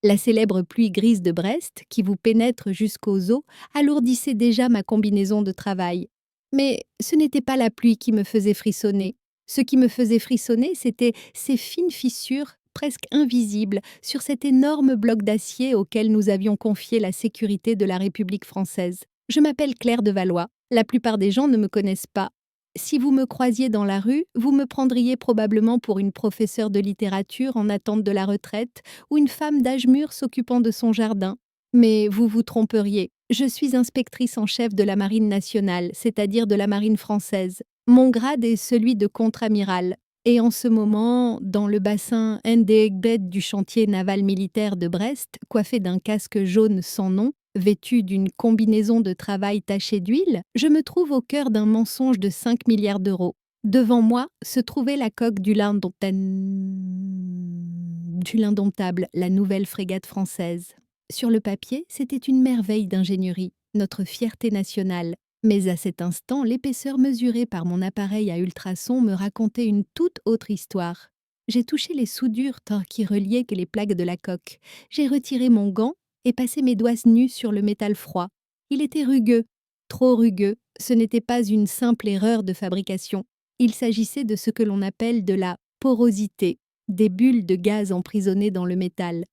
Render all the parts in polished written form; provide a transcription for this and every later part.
La célèbre pluie grise de Brest, qui vous pénètre jusqu'aux os, alourdissait déjà ma combinaison de travail. Mais ce n'était pas la pluie qui me faisait frissonner. Ce qui me faisait frissonner, c'était ces fines fissures, presque invisibles, sur cet énorme bloc d'acier auquel nous avions confié la sécurité de la République française. Je m'appelle Claire de Valois. La plupart des gens ne me connaissent pas. Si vous me croisiez dans la rue, vous me prendriez probablement pour une professeure de littérature en attente de la retraite ou une femme d'âge mûr s'occupant de son jardin. Mais vous vous tromperiez. Je suis inspectrice en chef de la Marine nationale, c'est-à-dire de la Marine française. Mon grade est celui de contre-amiral. Et en ce moment, dans le bassin Ndegbed du chantier naval militaire de Brest, coiffé d'un casque jaune sans nom, vêtu d'une combinaison de travail tachée d'huile, je me trouve au cœur d'un mensonge de 5 milliards d'euros. Devant moi se trouvait la coque du l'Indomptable, la nouvelle frégate française. Sur le papier, c'était une merveille d'ingénierie, notre fierté nationale. Mais à cet instant, l'épaisseur mesurée par mon appareil à ultrasons me racontait une toute autre histoire. J'ai touché les soudures qui reliaient les plaques de la coque. J'ai retiré mon gant et passé mes doigts nus sur le métal froid. Il était rugueux, trop rugueux. Ce n'était pas une simple erreur de fabrication. Il s'agissait de ce que l'on appelle de la porosité, des bulles de gaz emprisonnées dans le métal.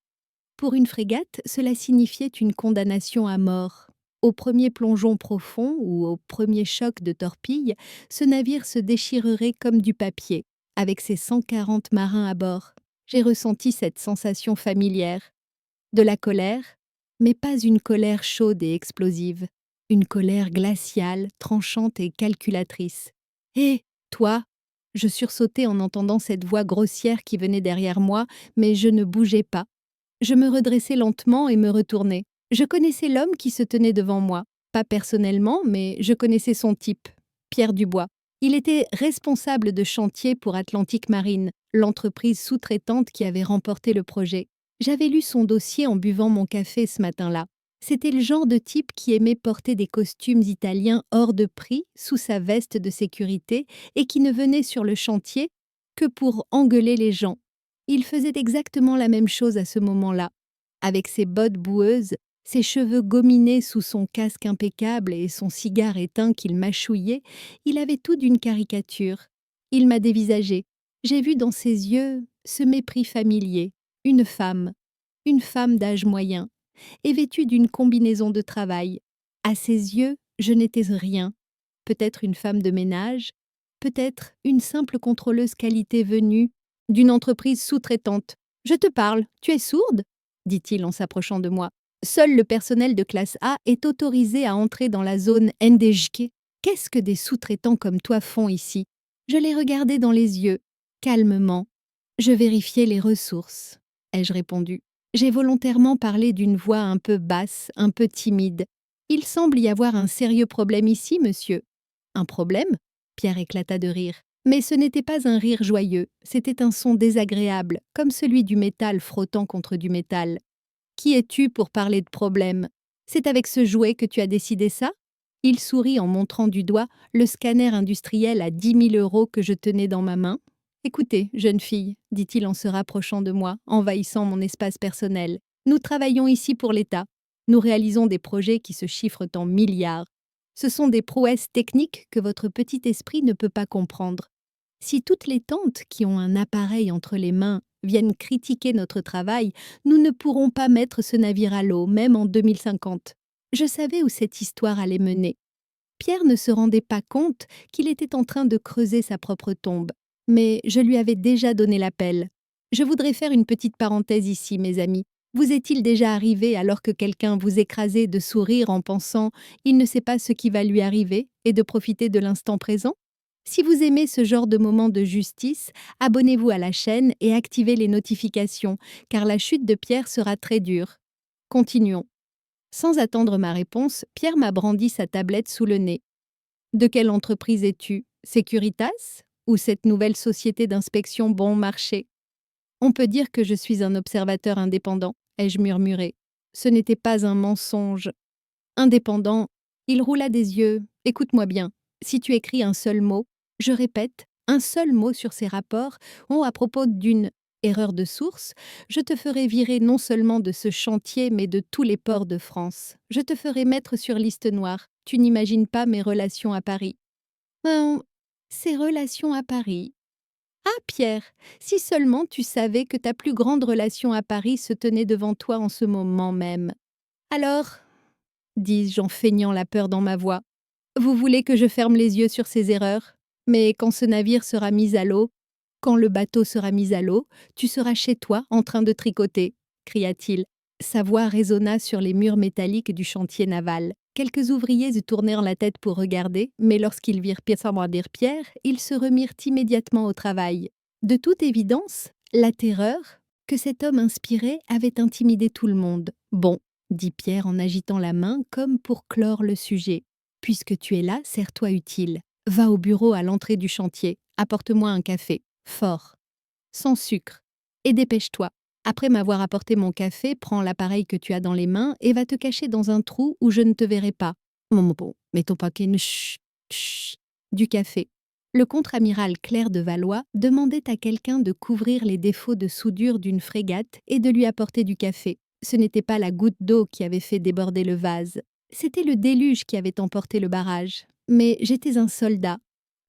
Pour une frégate, cela signifiait une condamnation à mort. Au premier plongeon profond ou au premier choc de torpille, ce navire se déchirerait comme du papier, avec ses 140 marins à bord. J'ai ressenti cette sensation familière. De la colère, mais pas une colère chaude et explosive. Une colère glaciale, tranchante et calculatrice. « Hé, toi !» Je sursautai en entendant cette voix grossière qui venait derrière moi, mais je ne bougeais pas. Je me redressai lentement et me retournai. Je connaissais l'homme qui se tenait devant moi. Pas personnellement, mais je connaissais son type. Pierre Dubois. Il était responsable de chantier pour Atlantic Marine, l'entreprise sous-traitante qui avait remporté le projet. J'avais lu son dossier en buvant mon café ce matin-là. C'était le genre de type qui aimait porter des costumes italiens hors de prix sous sa veste de sécurité et qui ne venait sur le chantier que pour engueuler les gens. Il faisait exactement la même chose à ce moment-là. Avec ses bottes boueuses, ses cheveux gominés sous son casque impeccable et son cigare éteint qu'il mâchouillait, il avait tout d'une caricature. Il m'a dévisagé. J'ai vu dans ses yeux ce mépris familier. Une femme d'âge moyen, et vêtue d'une combinaison de travail. À ses yeux, je n'étais rien. Peut-être une femme de ménage, peut-être une simple contrôleuse qualité venue d'une entreprise sous-traitante. « Je te parle, tu es sourde ?» dit-il en s'approchant de moi. « Seul le personnel de classe A est autorisé à entrer dans la zone NDJK. Qu'est-ce que des sous-traitants comme toi font ici ?» Je l'ai regardé dans les yeux, calmement. Je vérifiais les ressources, ai-je répondu. J'ai volontairement parlé d'une voix un peu basse, un peu timide. « Il semble y avoir un sérieux problème ici, monsieur. » « Un problème ?» Pierre éclata de rire. Mais ce n'était pas un rire joyeux, c'était un son désagréable, comme celui du métal frottant contre du métal. « Qui es-tu pour parler de problème ? C'est avec ce jouet que tu as décidé ça ?» Il sourit en montrant du doigt le scanner industriel à 10 000 € que je tenais dans ma main. « Écoutez, jeune fille, dit-il en se rapprochant de moi, envahissant mon espace personnel. Nous travaillons ici pour l'État. Nous réalisons des projets qui se chiffrent en milliards. Ce sont des prouesses techniques que votre petit esprit ne peut pas comprendre. Si toutes les tantes qui ont un appareil entre les mains viennent critiquer notre travail, nous ne pourrons pas mettre ce navire à l'eau, même en 2050. Je savais où cette histoire allait mener. Pierre ne se rendait pas compte qu'il était en train de creuser sa propre tombe. Mais je lui avais déjà donné l'appel. Je voudrais faire une petite parenthèse ici, mes amis. Vous est-il déjà arrivé, alors que quelqu'un vous écrasait, de sourire en pensant « il ne sait pas ce qui va lui arriver » et de profiter de l'instant présent ? Si vous aimez ce genre de moment de justice, abonnez-vous à la chaîne et activez les notifications, car la chute de Pierre sera très dure. Continuons. Sans attendre ma réponse, Pierre m'a brandi sa tablette sous le nez. « De quelle entreprise es-tu ? Securitas ? Ou cette nouvelle société d'inspection bon marché ? » « On peut dire que je suis un observateur indépendant, » ai-je murmuré. Ce n'était pas un mensonge. Indépendant, il roula des yeux. « Écoute-moi bien, si tu écris un seul mot, je répète, un seul mot sur ces rapports, ou à propos d'une Erreur de source, je te ferai virer non seulement de ce chantier, mais de tous les ports de France. Je te ferai mettre sur liste noire. Tu n'imagines pas mes relations à Paris. Ces relations à Paris. Ah, Pierre, si seulement tu savais que ta plus grande relation à Paris se tenait devant toi en ce moment même. Alors, dis-je en feignant la peur dans ma voix, vous voulez que je ferme les yeux sur ces erreurs? Mais quand ce navire sera mis à l'eau, quand le bateau sera mis à l'eau, tu seras chez toi en train de tricoter, cria-t-il. Sa voix résonna sur les murs métalliques du chantier naval. Quelques ouvriers y tournèrent la tête pour regarder, mais lorsqu'ils virent Pierre, ils se remirent immédiatement au travail. De toute évidence, la terreur que cet homme inspirait avait intimidé tout le monde. Bon, dit Pierre en agitant la main comme pour clore le sujet. Puisque tu es là, sers-toi utile. Va au bureau à l'entrée du chantier. Apporte-moi un café. Fort. Sans sucre. Et dépêche-toi. Après m'avoir apporté mon café, prends l'appareil que tu as dans les mains et va te cacher dans un trou où je ne te verrai pas. Bon, mets ton paquet du café. Le contre-amiral Claire de Valois demandait à quelqu'un de couvrir les défauts de soudure d'une frégate et de lui apporter du café. Ce n'était pas la goutte d'eau qui avait fait déborder le vase. C'était le déluge qui avait emporté le barrage. Mais j'étais un soldat.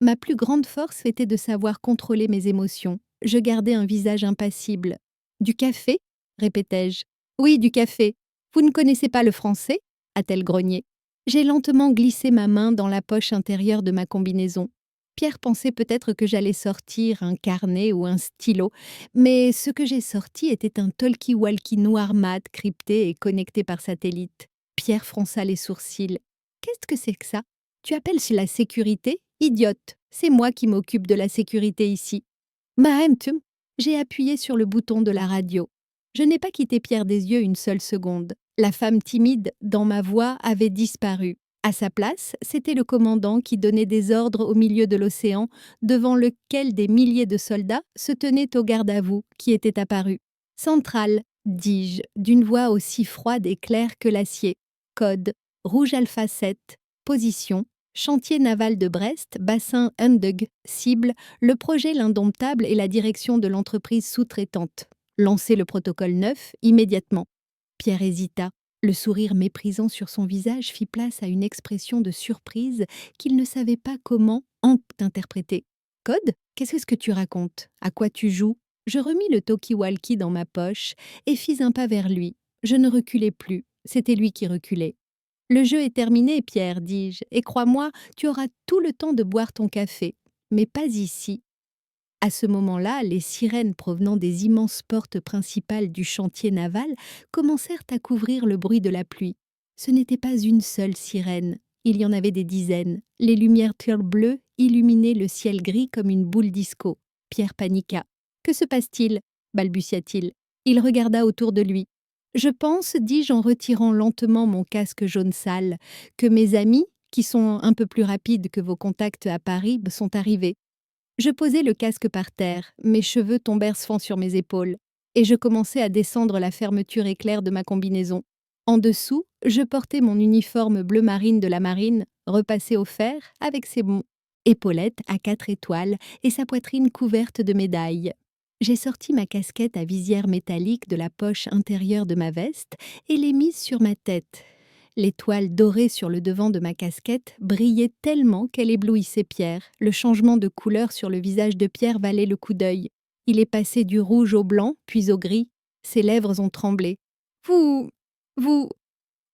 Ma plus grande force était de savoir contrôler mes émotions. Je gardais un visage impassible. Du café? Répétai-je. Oui, du café. Vous ne connaissez pas le français? A-t-elle grogné. J'ai lentement glissé ma main dans la poche intérieure de ma combinaison. Pierre pensait peut-être que j'allais sortir un carnet ou un stylo, mais ce que j'ai sorti était un talkie-walkie noir mat crypté et connecté par satellite. Pierre fronça les sourcils. Qu'est-ce que c'est que ça? Tu appelles la sécurité? Idiote, c'est moi qui m'occupe de la sécurité ici. Mahamtum, j'ai appuyé sur le bouton de la radio. Je n'ai pas quitté Pierre des yeux une seule seconde. La femme timide dans ma voix avait disparu. À sa place, c'était le commandant qui donnait des ordres au milieu de l'océan, devant lequel des milliers de soldats se tenaient au garde-à-vous qui était apparu. Centrale, dis-je, d'une voix aussi froide et claire que l'acier. Code, rouge alpha 7, position, chantier naval de Brest, bassin Undug, cible, le projet L'Indomptable et la direction de l'entreprise sous-traitante. Lancez le protocole 9 immédiatement. Pierre hésita. Le sourire méprisant sur son visage fit place à une expression de surprise qu'il ne savait pas comment interpréter. Code? Qu'est-ce que tu racontes? À quoi tu joues? Je remis le talkie-walkie dans ma poche et fis un pas vers lui. Je ne reculais plus, c'était lui qui reculait. Le jeu est terminé, Pierre, dis-je, et crois-moi, tu auras tout le temps de boire ton café. Mais pas ici. À ce moment-là, les sirènes provenant des immenses portes principales du chantier naval commencèrent à couvrir le bruit de la pluie. Ce n'était pas une seule sirène, il y en avait des dizaines. Les lumières bleues illuminaient le ciel gris comme une boule disco. Pierre paniqua. « Que se passe-t-il » balbutia-t-il. Il regarda autour de lui. « Je pense, dis-je en retirant lentement mon casque jaune sale, que mes amis, qui sont un peu plus rapides que vos contacts à Paris, sont arrivés. » Je posai le casque par terre, mes cheveux tombèrent svant sur mes épaules, et je commençai à descendre la fermeture éclair de ma combinaison. En dessous, je portais mon uniforme bleu marine de la marine, repassé au fer, avec ses épaulettes à 4 étoiles et sa poitrine couverte de médailles. J'ai sorti ma casquette à visière métallique de la poche intérieure de ma veste et l'ai mise sur ma tête. L'étoile dorée sur le devant de ma casquette brillait tellement qu'elle éblouissait Pierre. Le changement de couleur sur le visage de Pierre valait le coup d'œil. Il est passé du rouge au blanc, puis au gris. Ses lèvres ont tremblé. « Vous...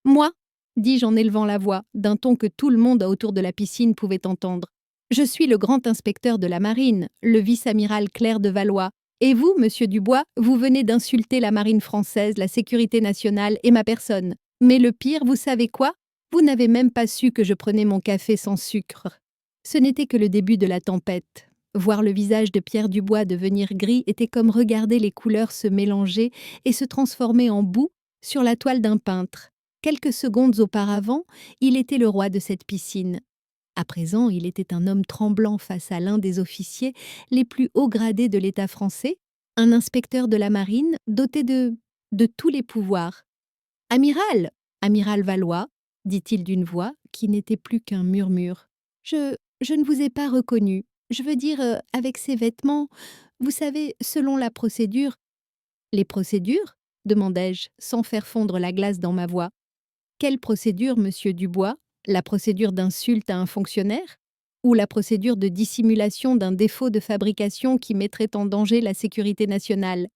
Moi » dis-je en élevant la voix, d'un ton que tout le monde autour de la piscine pouvait entendre. « Je suis le grand inspecteur de la marine, le vice-amiral Claire de Valois. Et vous, monsieur Dubois, vous venez d'insulter la marine française, la sécurité nationale et ma personne. Mais le pire, vous savez quoi? Vous n'avez même pas su que je prenais mon café sans sucre. » Ce n'était que le début de la tempête. Voir le visage de Pierre Dubois devenir gris était comme regarder les couleurs se mélanger et se transformer en boue sur la toile d'un peintre. Quelques secondes auparavant, il était le roi de cette piscine. À présent, il était un homme tremblant face à l'un des officiers les plus hauts gradés de l'État français, un inspecteur de la marine doté de tous les pouvoirs. « Amiral, amiral Valois, » dit-il d'une voix qui n'était plus qu'un murmure. Je ne vous ai pas reconnu. Je veux dire, avec ses vêtements, vous savez, selon la procédure. Les procédures? Demandai-je, sans faire fondre la glace dans ma voix. Quelle procédure, monsieur Dubois? La procédure d'insulte à un fonctionnaire? Ou la procédure de dissimulation d'un défaut de fabrication qui mettrait en danger la sécurité nationale?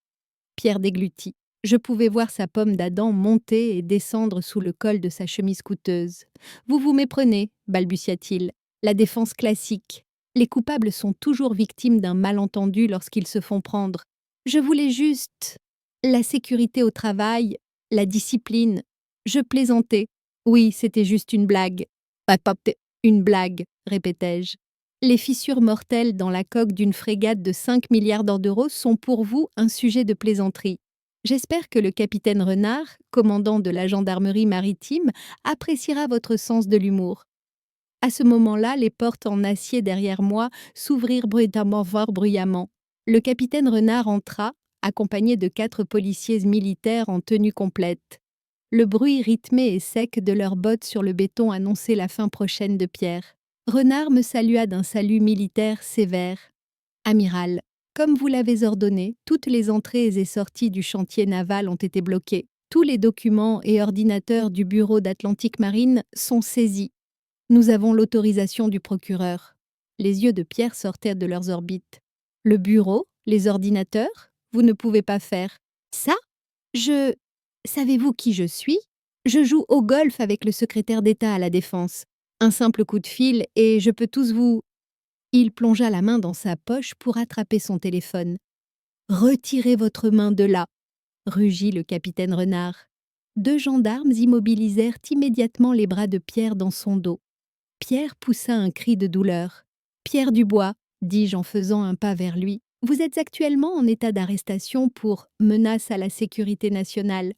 Pierre déglutit. Je pouvais voir sa pomme d'Adam monter et descendre sous le col de sa chemise coûteuse. Vous vous méprenez, balbutia-t-il. La défense classique. Les coupables sont toujours victimes d'un malentendu lorsqu'ils se font prendre. Je voulais juste la sécurité au travail, la discipline. Je plaisantais. Oui, c'était juste une blague. Une blague, répétai-je. Les fissures mortelles dans la coque d'une frégate de 5 milliards d'euros sont pour vous un sujet de plaisanterie. J'espère que le capitaine Renard, commandant de la gendarmerie maritime, appréciera votre sens de l'humour. À ce moment-là, les portes en acier derrière moi s'ouvrirent fort bruyamment. Le capitaine Renard entra, accompagné de 4 policiers militaires en tenue complète. Le bruit rythmé et sec de leurs bottes sur le béton annonçait la fin prochaine de Pierre. Renard me salua d'un salut militaire sévère. Amiral, comme vous l'avez ordonné, toutes les entrées et sorties du chantier naval ont été bloquées. Tous les documents et ordinateurs du bureau d'Atlantique Marine sont saisis. Nous avons l'autorisation du procureur. Les yeux de Pierre sortaient de leurs orbites. Le bureau, les ordinateurs, vous ne pouvez pas faire. Ça? Savez-vous qui je suis? Je joue au golf avec le secrétaire d'État à la Défense. Un simple coup de fil et je peux tous vous... Il plongea la main dans sa poche pour attraper son téléphone. Retirez votre main de là, rugit le capitaine Renard. 2 gendarmes immobilisèrent immédiatement les bras de Pierre dans son dos. Pierre poussa un cri de douleur. Pierre Dubois, dis-je en faisant un pas vers lui, vous êtes actuellement en état d'arrestation pour menace à la sécurité nationale,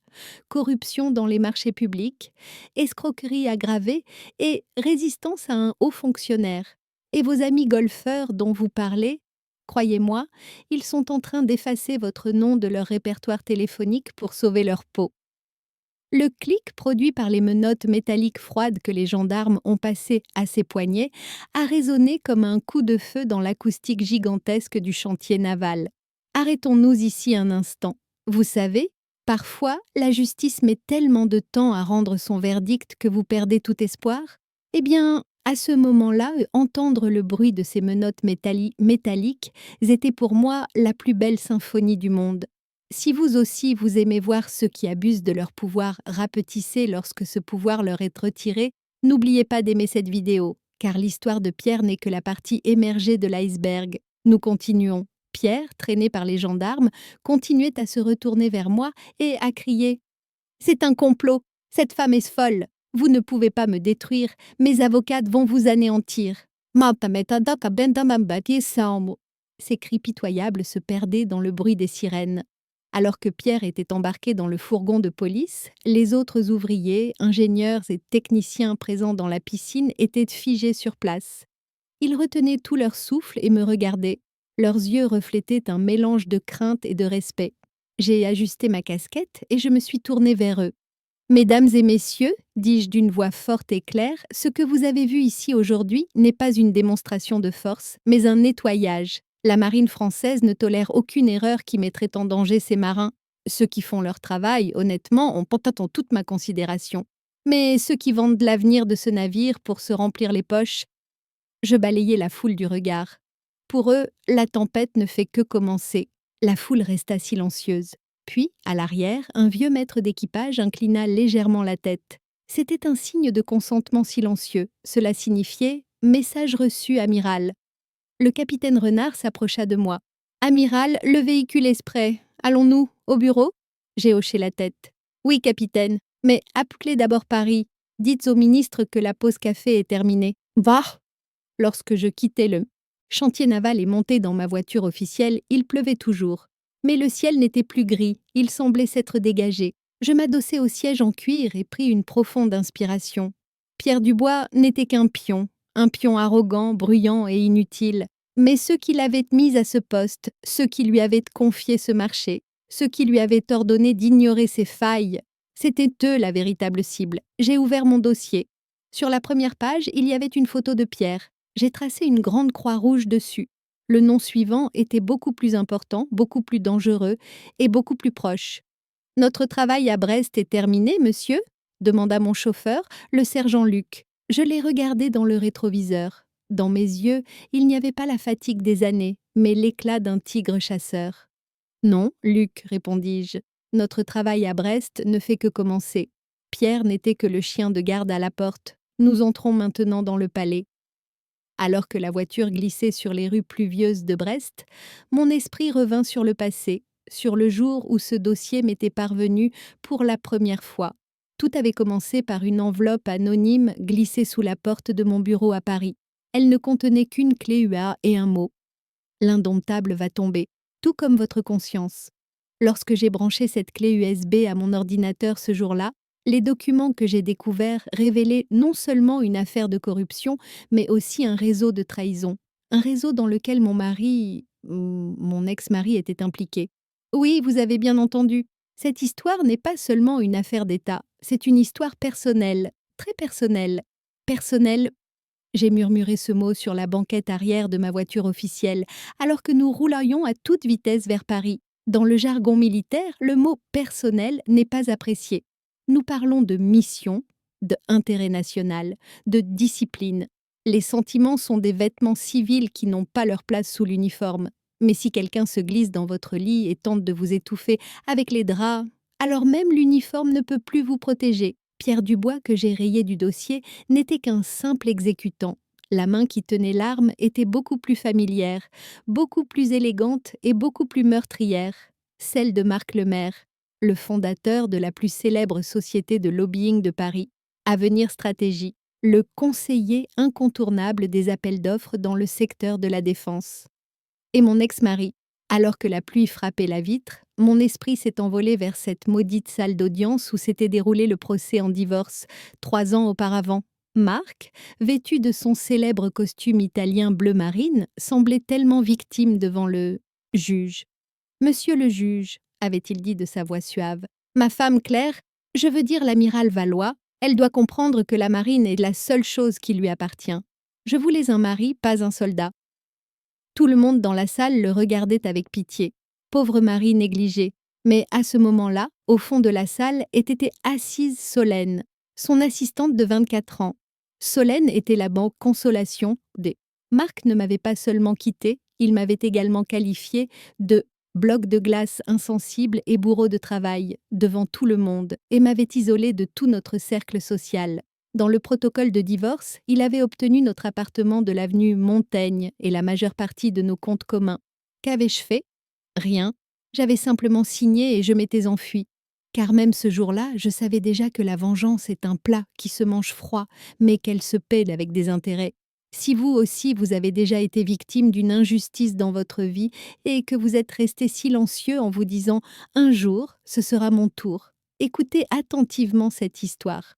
corruption dans les marchés publics, escroquerie aggravée et résistance à un haut fonctionnaire. Et vos amis golfeurs dont vous parlez, croyez-moi, ils sont en train d'effacer votre nom de leur répertoire téléphonique pour sauver leur peau. Le clic produit par les menottes métalliques froides que les gendarmes ont passées à ses poignets a résonné comme un coup de feu dans l'acoustique gigantesque du chantier naval. Arrêtons-nous ici un instant. Vous savez, parfois, la justice met tellement de temps à rendre son verdict que vous perdez tout espoir. Eh bien, à ce moment-là, entendre le bruit de ces menottes métalliques était pour moi la plus belle symphonie du monde. Si vous aussi vous aimez voir ceux qui abusent de leur pouvoir rapetisser lorsque ce pouvoir leur est retiré, n'oubliez pas d'aimer cette vidéo, car l'histoire de Pierre n'est que la partie émergée de l'iceberg. Nous continuons. Pierre, traîné par les gendarmes, continuait à se retourner vers moi et à crier « C'est un complot! Cette femme est folle! Vous ne pouvez pas me détruire, mes avocates vont vous anéantir! » Ces cris pitoyables se perdaient dans le bruit des sirènes. Alors que Pierre était embarqué dans le fourgon de police, les autres ouvriers, ingénieurs et techniciens présents dans la piscine étaient figés sur place. Ils retenaient tout leur souffle et me regardaient. Leurs yeux reflétaient un mélange de crainte et de respect. J'ai ajusté ma casquette et je me suis tournée vers eux. « Mesdames et messieurs, dis-je d'une voix forte et claire, ce que vous avez vu ici aujourd'hui n'est pas une démonstration de force, mais un nettoyage. La marine française ne tolère aucune erreur qui mettrait en danger ses marins. Ceux qui font leur travail, honnêtement, ont pourtant toute ma considération. Mais ceux qui vendent l'avenir de ce navire pour se remplir les poches... » Je balayai la foule du regard. Pour eux, la tempête ne fait que commencer. La foule resta silencieuse. Puis, à l'arrière, un vieux maître d'équipage inclina légèrement la tête. C'était un signe de consentement silencieux. Cela signifiait « Message reçu, amiral ». Le capitaine Renard s'approcha de moi. « Amiral, le véhicule est prêt. Allons-nous au bureau ?» J'ai hoché la tête. « Oui, capitaine, mais appelez d'abord Paris. Dites au ministre que la pause café est terminée. »« Va !» Lorsque je quittais le chantier naval et montais dans ma voiture officielle, il pleuvait toujours. Mais le ciel n'était plus gris, il semblait s'être dégagé. Je m'adossai au siège en cuir et pris une profonde inspiration. Pierre Dubois n'était qu'un pion arrogant, bruyant et inutile. Mais ceux qui l'avaient mis à ce poste, ceux qui lui avaient confié ce marché, ceux qui lui avaient ordonné d'ignorer ses failles, c'était eux la véritable cible. J'ai ouvert mon dossier. Sur la première page, il y avait une photo de Pierre. J'ai tracé une grande croix rouge dessus. Le nom suivant était beaucoup plus important, beaucoup plus dangereux et beaucoup plus proche. Notre travail à Brest est terminé, monsieur demanda mon chauffeur, le sergent Luc. Je l'ai regardé dans le rétroviseur. Dans mes yeux, il n'y avait pas la fatigue des années, mais l'éclat d'un tigre chasseur. Non, Luc, répondis-je. Notre travail à Brest ne fait que commencer. Pierre n'était que le chien de garde à la porte. Nous entrons maintenant dans le palais. Alors que la voiture glissait sur les rues pluvieuses de Brest, mon esprit revint sur le passé, sur le jour où ce dossier m'était parvenu pour la première fois. Tout avait commencé par une enveloppe anonyme glissée sous la porte de mon bureau à Paris. Elle ne contenait qu'une clé UA et un mot. L'indomptable va tomber, tout comme votre conscience. Lorsque j'ai branché cette clé USB à mon ordinateur ce jour-là, les documents que j'ai découverts révélaient non seulement une affaire de corruption, mais aussi un réseau de trahison. Un réseau dans lequel mon ex-mari était impliqué. Oui, vous avez bien entendu. Cette histoire n'est pas seulement une affaire d'État, c'est une histoire personnelle, très personnelle. Personnelle. J'ai murmuré ce mot sur la banquette arrière de ma voiture officielle, alors que nous roulerions à toute vitesse vers Paris. Dans le jargon militaire, le mot personnel n'est pas apprécié. Nous parlons de mission, de intérêt national, de discipline. Les sentiments sont des vêtements civils qui n'ont pas leur place sous l'uniforme. Mais si quelqu'un se glisse dans votre lit et tente de vous étouffer avec les draps, alors même l'uniforme ne peut plus vous protéger. Pierre Dubois, que j'ai rayé du dossier, n'était qu'un simple exécutant. La main qui tenait l'arme était beaucoup plus familière, beaucoup plus élégante et beaucoup plus meurtrière, celle de Marc Lemaire, le fondateur de la plus célèbre société de lobbying de Paris, Avenir Stratégie, le conseiller incontournable des appels d'offres dans le secteur de la défense. Et mon ex-mari. Alors que la pluie frappait la vitre, mon esprit s'est envolé vers cette maudite salle d'audience où s'était déroulé le procès en divorce 3 ans auparavant. Marc, vêtu de son célèbre costume italien bleu marine, semblait tellement victime devant le juge. « Monsieur le juge », avait-il dit de sa voix suave, « ma femme Claire, je veux dire l'amiral Valois, elle doit comprendre que la marine est la seule chose qui lui appartient. Je voulais un mari, pas un soldat. » Tout le monde dans la salle le regardait avec pitié. Pauvre Marie négligée. Mais à ce moment-là, au fond de la salle, était assise Solène, son assistante de 24 ans. Solène était la banque Consolation des. Marc ne m'avait pas seulement quitté, il m'avait également qualifié de bloc de glace insensible et bourreau de travail devant tout le monde et m'avait isolé de tout notre cercle social. Dans le protocole de divorce, il avait obtenu notre appartement de l'avenue Montaigne et la majeure partie de nos comptes communs. Qu'avais-je fait? Rien. J'avais simplement signé et je m'étais enfuie. Car même ce jour-là, je savais déjà que la vengeance est un plat qui se mange froid, mais qu'elle se paie avec des intérêts. Si vous aussi vous avez déjà été victime d'une injustice dans votre vie et que vous êtes resté silencieux en vous disant « un jour, ce sera mon tour », écoutez attentivement cette histoire.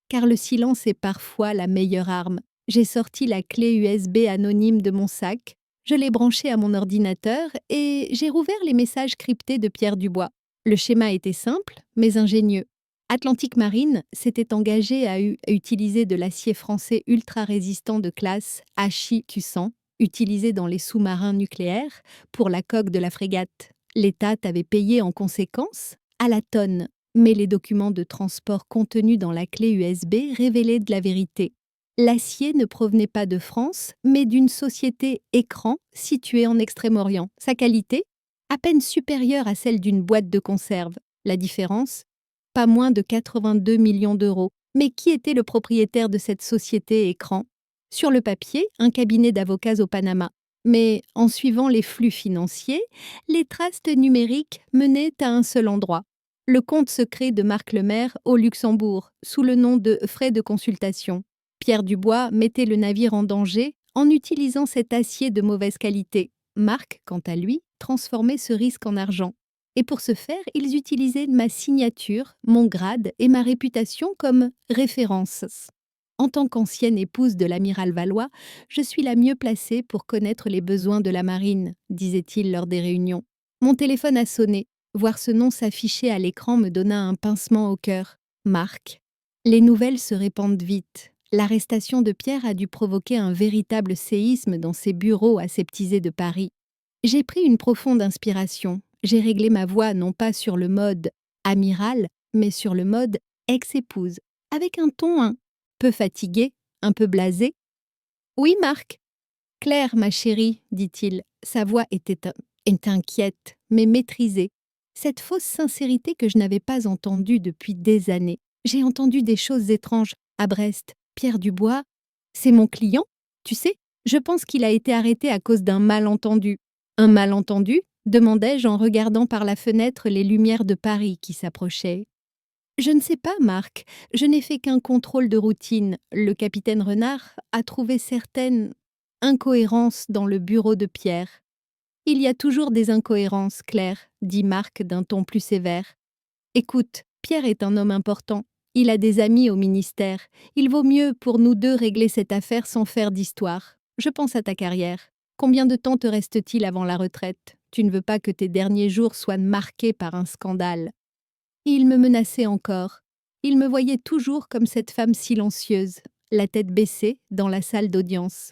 Car le silence est parfois la meilleure arme. J'ai sorti la clé USB anonyme de mon sac, je l'ai branchée à mon ordinateur et j'ai rouvert les messages cryptés de Pierre Dubois. Le schéma était simple, mais ingénieux. Atlantic Marine s'était engagé à utiliser de l'acier français ultra-résistant de classe HIQ-100, utilisé dans les sous-marins nucléaires, pour la coque de la frégate. L'État avait payé en conséquence à la tonne. Mais les documents de transport contenus dans la clé USB révélaient de la vérité. L'acier ne provenait pas de France, mais d'une société écran située en Extrême-Orient. Sa qualité, à peine supérieure à celle d'une boîte de conserve. La différence, pas moins de 82 millions d'euros. Mais qui était le propriétaire de cette société écran? Sur le papier, un cabinet d'avocats au Panama. Mais en suivant les flux financiers, les traces numériques menaient à un seul endroit. Le compte secret de Marc Lemaire au Luxembourg, sous le nom de frais de consultation. Pierre Dubois mettait le navire en danger en utilisant cet acier de mauvaise qualité. Marc, quant à lui, transformait ce risque en argent. Et pour ce faire, ils utilisaient ma signature, mon grade et ma réputation comme référence. En tant qu'ancienne épouse de l'amiral Valois, je suis la mieux placée pour connaître les besoins de la marine, disait-il lors des réunions. Mon téléphone a sonné. Voir ce nom s'afficher à l'écran me donna un pincement au cœur. Marc. Les nouvelles se répandent vite. L'arrestation de Pierre a dû provoquer un véritable séisme dans ces bureaux aseptisés de Paris. J'ai pris une profonde inspiration. J'ai réglé ma voix non pas sur le mode amiral, mais sur le mode ex-épouse, avec un ton un peu fatigué, un peu blasé. Oui, Marc. Claire, ma chérie, dit-il. Sa voix était inquiète, mais maîtrisée. Cette fausse sincérité que je n'avais pas entendue depuis des années. J'ai entendu des choses étranges à Brest. Pierre Dubois, c'est mon client. Tu sais, je pense qu'il a été arrêté à cause d'un malentendu. Un malentendu demandai-je en regardant par la fenêtre les lumières de Paris qui s'approchaient. Je ne sais pas, Marc. Je n'ai fait qu'un contrôle de routine. Le capitaine Renard a trouvé certaines incohérences dans le bureau de Pierre. Il y a toujours des incohérences, Claire, dit Marc d'un ton plus sévère. Écoute, Pierre est un homme important. Il a des amis au ministère. Il vaut mieux pour nous deux régler cette affaire sans faire d'histoire. Je pense à ta carrière. Combien de temps te reste-t-il avant la retraite? Tu ne veux pas que tes derniers jours soient marqués par un scandale. Il me menaçait encore. Il me voyait toujours comme cette femme silencieuse, la tête baissée, dans la salle d'audience.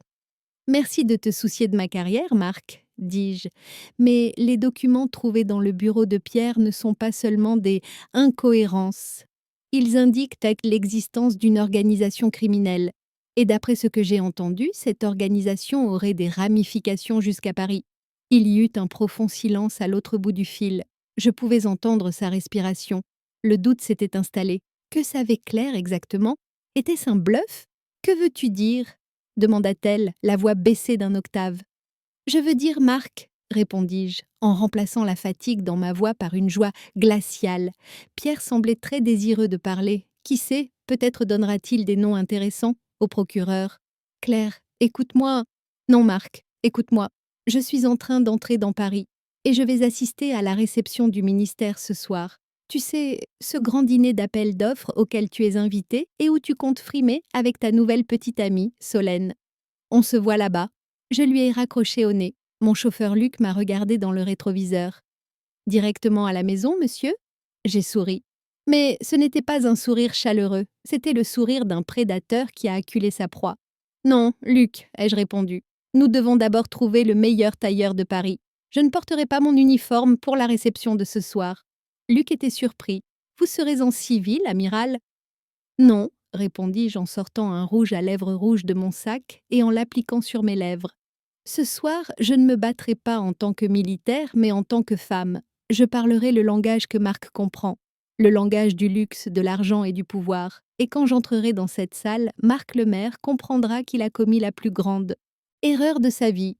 Merci de te soucier de ma carrière, Marc, dis-je, mais les documents trouvés dans le bureau de Pierre ne sont pas seulement des incohérences. Ils indiquent l'existence d'une organisation criminelle. Et d'après ce que j'ai entendu, cette organisation aurait des ramifications jusqu'à Paris. Il y eut un profond silence à l'autre bout du fil. Je pouvais entendre sa respiration. Le doute s'était installé. Que savait Claire exactement? Était-ce un bluff? Que veux-tu dire? Demanda-t-elle, la voix baissée d'un octave. Je veux dire, Marc, répondis-je, en remplaçant la fatigue dans ma voix par une joie glaciale. Pierre semblait très désireux de parler. Qui sait, peut-être donnera-t-il des noms intéressants au procureur. Claire, écoute-moi. Non, Marc, écoute-moi. Je suis en train d'entrer dans Paris et je vais assister à la réception du ministère ce soir. Tu sais, ce grand dîner d'appel d'offres auquel tu es invité et où tu comptes frimer avec ta nouvelle petite amie, Solène. On se voit là-bas. Je lui ai raccroché au nez. Mon chauffeur Luc m'a regardé dans le rétroviseur. Directement à la maison, monsieur? J'ai souri. Mais ce n'était pas un sourire chaleureux, c'était le sourire d'un prédateur qui a acculé sa proie. Non, Luc, ai-je répondu. Nous devons d'abord trouver le meilleur tailleur de Paris. Je ne porterai pas mon uniforme pour la réception de ce soir. Luc était surpris. Vous serez en civil, amiral? Non, répondis-je en sortant un rouge à lèvres rouges de mon sac et en l'appliquant sur mes lèvres. Ce soir, je ne me battrai pas en tant que militaire, mais en tant que femme. Je parlerai le langage que Marc comprend, le langage du luxe, de l'argent et du pouvoir. Et quand j'entrerai dans cette salle, Marc le maire comprendra qu'il a commis la plus grande erreur de sa vie.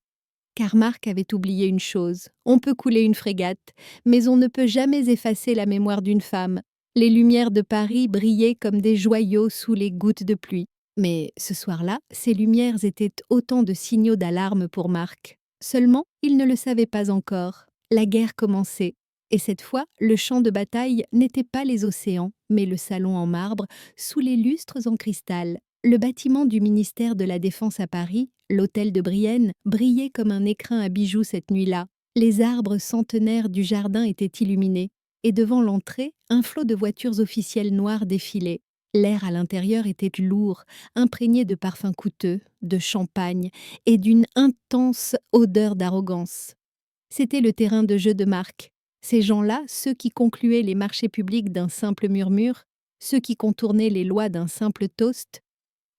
Car Marc avait oublié une chose. On peut couler une frégate, mais on ne peut jamais effacer la mémoire d'une femme. Les lumières de Paris brillaient comme des joyaux sous les gouttes de pluie. Mais ce soir-là, ces lumières étaient autant de signaux d'alarme pour Marc. Seulement, il ne le savait pas encore. La guerre commençait. Et cette fois, le champ de bataille n'était pas les océans, mais le salon en marbre, sous les lustres en cristal. Le bâtiment du ministère de la Défense à Paris, l'hôtel de Brienne, brillait comme un écrin à bijoux cette nuit-là. Les arbres centenaires du jardin étaient illuminés. Et devant l'entrée, un flot de voitures officielles noires défilait. L'air à l'intérieur était lourd, imprégné de parfums coûteux, de champagne et d'une intense odeur d'arrogance. C'était le terrain de jeu de Marc. Ces gens-là, ceux qui concluaient les marchés publics d'un simple murmure, ceux qui contournaient les lois d'un simple toast.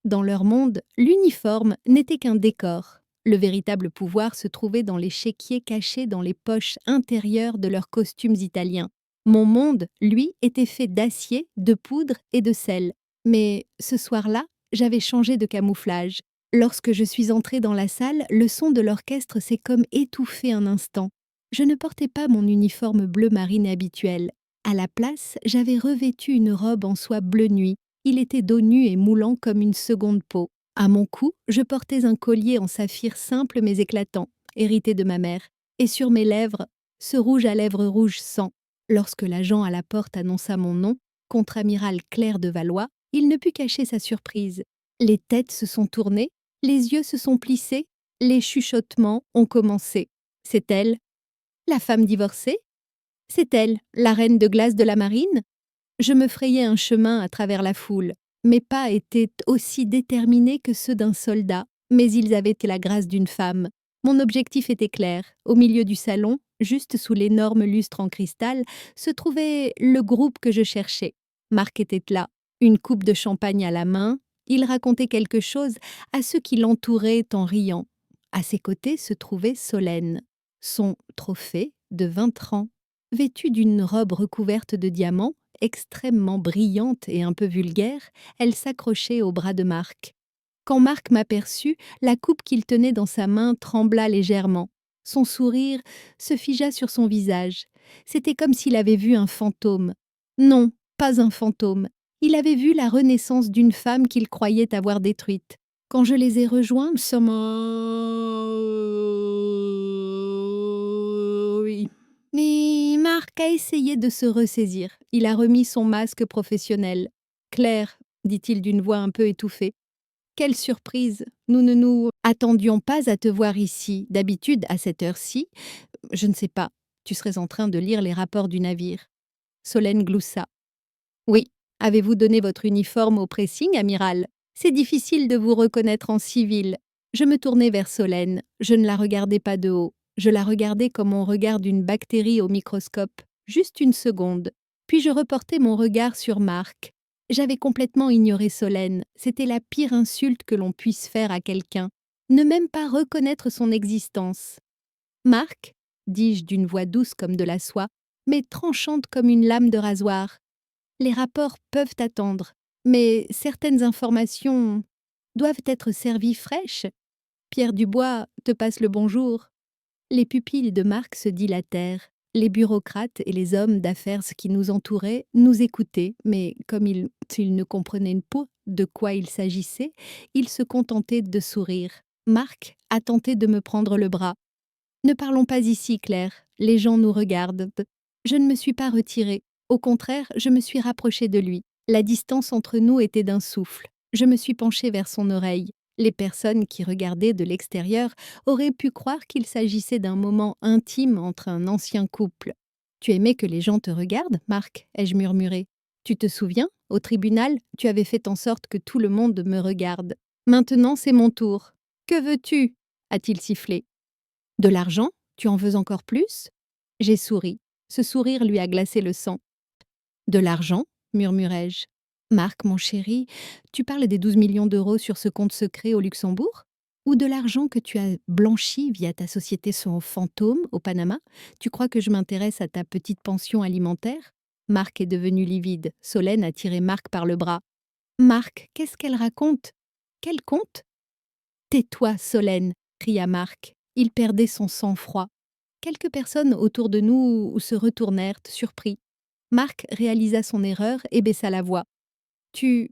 Dans leur monde, l'uniforme n'était qu'un décor. Le véritable pouvoir se trouvait dans les chéquiers cachés dans les poches intérieures de leurs costumes italiens. Mon monde, lui, était fait d'acier, de poudre et de sel. Mais ce soir-là, j'avais changé de camouflage. Lorsque je suis entrée dans la salle, le son de l'orchestre s'est comme étouffé un instant. Je ne portais pas mon uniforme bleu marine habituel. À la place, j'avais revêtu une robe en soie bleu nuit. Il était dos nu et moulant comme une seconde peau. À mon cou, je portais un collier en saphir simple mais éclatant, hérité de ma mère. Et sur mes lèvres, ce rouge à lèvres rouges sang. Lorsque l'agent à la porte annonça mon nom, contre-amiral Claire de Valois, il ne put cacher sa surprise. Les têtes se sont tournées, les yeux se sont plissés, les chuchotements ont commencé. C'est elle, la femme divorcée? C'est elle, la reine de glace de la marine? Je me frayais un chemin à travers la foule. Mes pas étaient aussi déterminés que ceux d'un soldat, mais ils avaient la grâce d'une femme. Mon objectif était clair. Au milieu du salon, juste sous l'énorme lustre en cristal, se trouvait le groupe que je cherchais. Marc était là, une coupe de champagne à la main. Il racontait quelque chose à ceux qui l'entouraient en riant. À ses côtés se trouvait Solène, son trophée de 20 ans. Vêtue d'une robe recouverte de diamants, extrêmement brillante et un peu vulgaire, elle s'accrochait au bras de Marc. Quand Marc m'aperçut, la coupe qu'il tenait dans sa main trembla légèrement. Son sourire se figea sur son visage. C'était comme s'il avait vu un fantôme. Non, pas un fantôme. Il avait vu la renaissance d'une femme qu'il croyait avoir détruite. Quand je les ai rejoints, oui. Mais Marc a essayé de se ressaisir. Il a remis son masque professionnel. Claire, dit-il d'une voix un peu étouffée. Quelle surprise! Nous ne nous attendions pas à te voir ici. D'habitude, à cette heure-ci, je ne sais pas, tu serais en train de lire les rapports du navire. Solène gloussa. Oui, avez-vous donné votre uniforme au pressing, amiral? C'est difficile de vous reconnaître en civil. Je me tournai vers Solène. Je ne la regardais pas de haut. Je la regardais comme on regarde une bactérie au microscope. Juste une seconde. Puis je reportai mon regard sur Marc. J'avais complètement ignoré Solène. C'était la pire insulte que l'on puisse faire à quelqu'un. Ne même pas reconnaître son existence. Marc, dis-je d'une voix douce comme de la soie, mais tranchante comme une lame de rasoir. Les rapports peuvent attendre, mais certaines informations doivent être servies fraîches. Pierre Dubois te passe le bonjour. Les pupilles de Marc se dilatèrent. Les bureaucrates et les hommes d'affaires qui nous entouraient nous écoutaient, mais comme ils ne comprenaient pas de quoi il s'agissait, ils se contentaient de sourire. Marc a tenté de me prendre le bras. « Ne parlons pas ici, Claire. Les gens nous regardent. » Je ne me suis pas retirée. Au contraire, je me suis rapprochée de lui. La distance entre nous était d'un souffle. Je me suis penchée vers son oreille. Les personnes qui regardaient de l'extérieur auraient pu croire qu'il s'agissait d'un moment intime entre un ancien couple. « Tu aimais que les gens te regardent, Marc ?» ai-je murmuré. « Tu te souviens, au tribunal, tu avais fait en sorte que tout le monde me regarde. Maintenant, c'est mon tour. Que veux-tu » a-t-il sifflé. « De l'argent? Tu en veux encore plus ?» J'ai souri. Ce sourire lui a glacé le sang. « De l'argent ?» murmurai-je. « Marc, mon chéri, tu parles des 12 millions d'euros sur ce compte secret au Luxembourg? Ou de l'argent que tu as blanchi via ta société son fantôme au Panama? Tu crois que je m'intéresse à ta petite pension alimentaire ?» Marc est devenu livide. Solène a tiré Marc par le bras. « Marc, qu'est-ce qu'elle raconte? Quel conte ?»« Tais-toi, Solène !» cria Marc. Il perdait son sang-froid. Quelques personnes autour de nous se retournèrent, surpris. Marc réalisa son erreur et baissa la voix. « Tu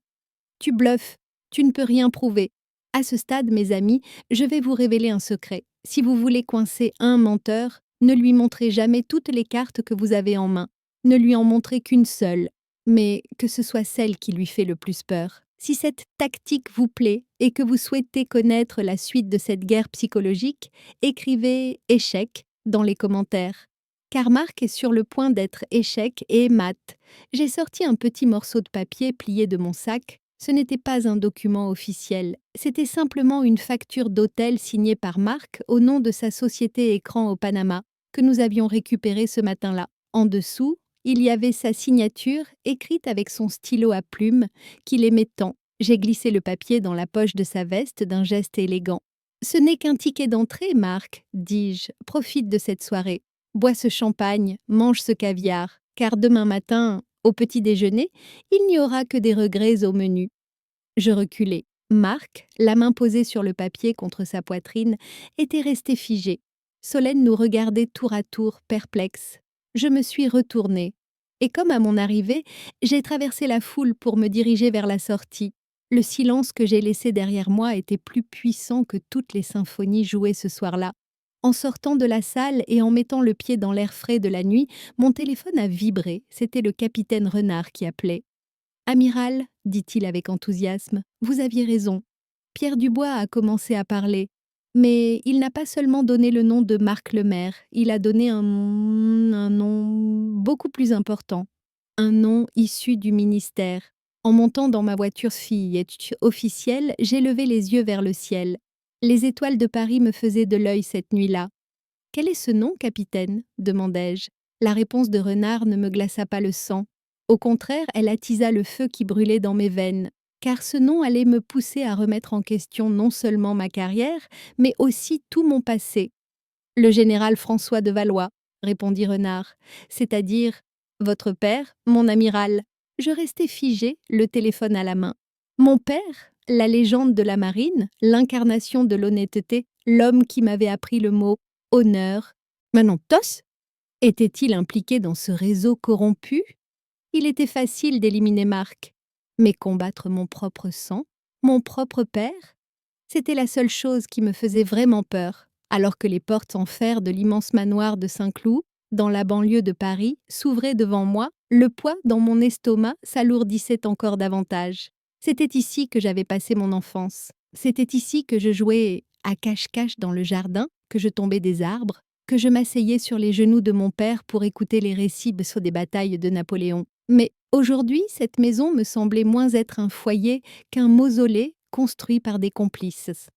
bluffes. Tu ne peux rien prouver. À ce stade, mes amis, je vais vous révéler un secret. Si vous voulez coincer un menteur, ne lui montrez jamais toutes les cartes que vous avez en main. Ne lui en montrez qu'une seule, mais que ce soit celle qui lui fait le plus peur. Si cette tactique vous plaît et que vous souhaitez connaître la suite de cette guerre psychologique, écrivez « échec » dans les commentaires. Car Marc est sur le point d'être échec et mat. J'ai sorti un petit morceau de papier plié de mon sac. Ce n'était pas un document officiel. C'était simplement une facture d'hôtel signée par Marc au nom de sa société écran au Panama, que nous avions récupérée ce matin-là. En dessous, il y avait sa signature écrite avec son stylo à plume qu'il aimait tant. J'ai glissé le papier dans la poche de sa veste d'un geste élégant. « Ce n'est qu'un ticket d'entrée, Marc, dis-je. Profite de cette soirée. Bois ce champagne, mange ce caviar, car demain matin, au petit déjeuner, il n'y aura que des regrets au menu. » Je reculai. Marc, la main posée sur le papier contre sa poitrine, était resté figé. Solène nous regardait tour à tour, perplexe. Je me suis retournée. Et comme à mon arrivée, j'ai traversé la foule pour me diriger vers la sortie. Le silence que j'ai laissé derrière moi était plus puissant que toutes les symphonies jouées ce soir-là. En sortant de la salle et en mettant le pied dans l'air frais de la nuit, mon téléphone a vibré. C'était le capitaine Renard qui appelait. « Amiral, dit-il avec enthousiasme, vous aviez raison. Pierre Dubois a commencé à parler. Mais il n'a pas seulement donné le nom de Marc Lemaire, il a donné un nom beaucoup plus important. Un nom issu du ministère. En montant dans ma voiture fillette officielle, j'ai levé les yeux vers le ciel. Les étoiles de Paris me faisaient de l'œil cette nuit-là. Quel est ce nom, capitaine demandai-je. La réponse de Renard ne me glaça pas le sang. Au contraire, elle attisa le feu qui brûlait dans mes veines, car ce nom allait me pousser à remettre en question non seulement ma carrière, mais aussi tout mon passé. Le général François de Valois, répondit Renard, c'est-à-dire votre père, mon amiral. Je restai figée, le téléphone à la main. Mon père, la légende de la marine, l'incarnation de l'honnêteté, l'homme qui m'avait appris le mot honneur. Manon Tos était-il impliqué dans ce réseau corrompu? Il était facile d'éliminer Marc. Mais combattre mon propre sang, mon propre père, c'était la seule chose qui me faisait vraiment peur, alors que les portes en fer de l'immense manoir de Saint-Cloud, dans la banlieue de Paris, s'ouvraient devant moi, le poids dans mon estomac s'alourdissait encore davantage. C'était ici que j'avais passé mon enfance. C'était ici que je jouais à cache-cache dans le jardin, que je tombais des arbres, que je m'asseyais sur les genoux de mon père pour écouter les récits sur des batailles de Napoléon. Mais aujourd'hui, cette maison me semblait moins être un foyer qu'un mausolée construit par des complices.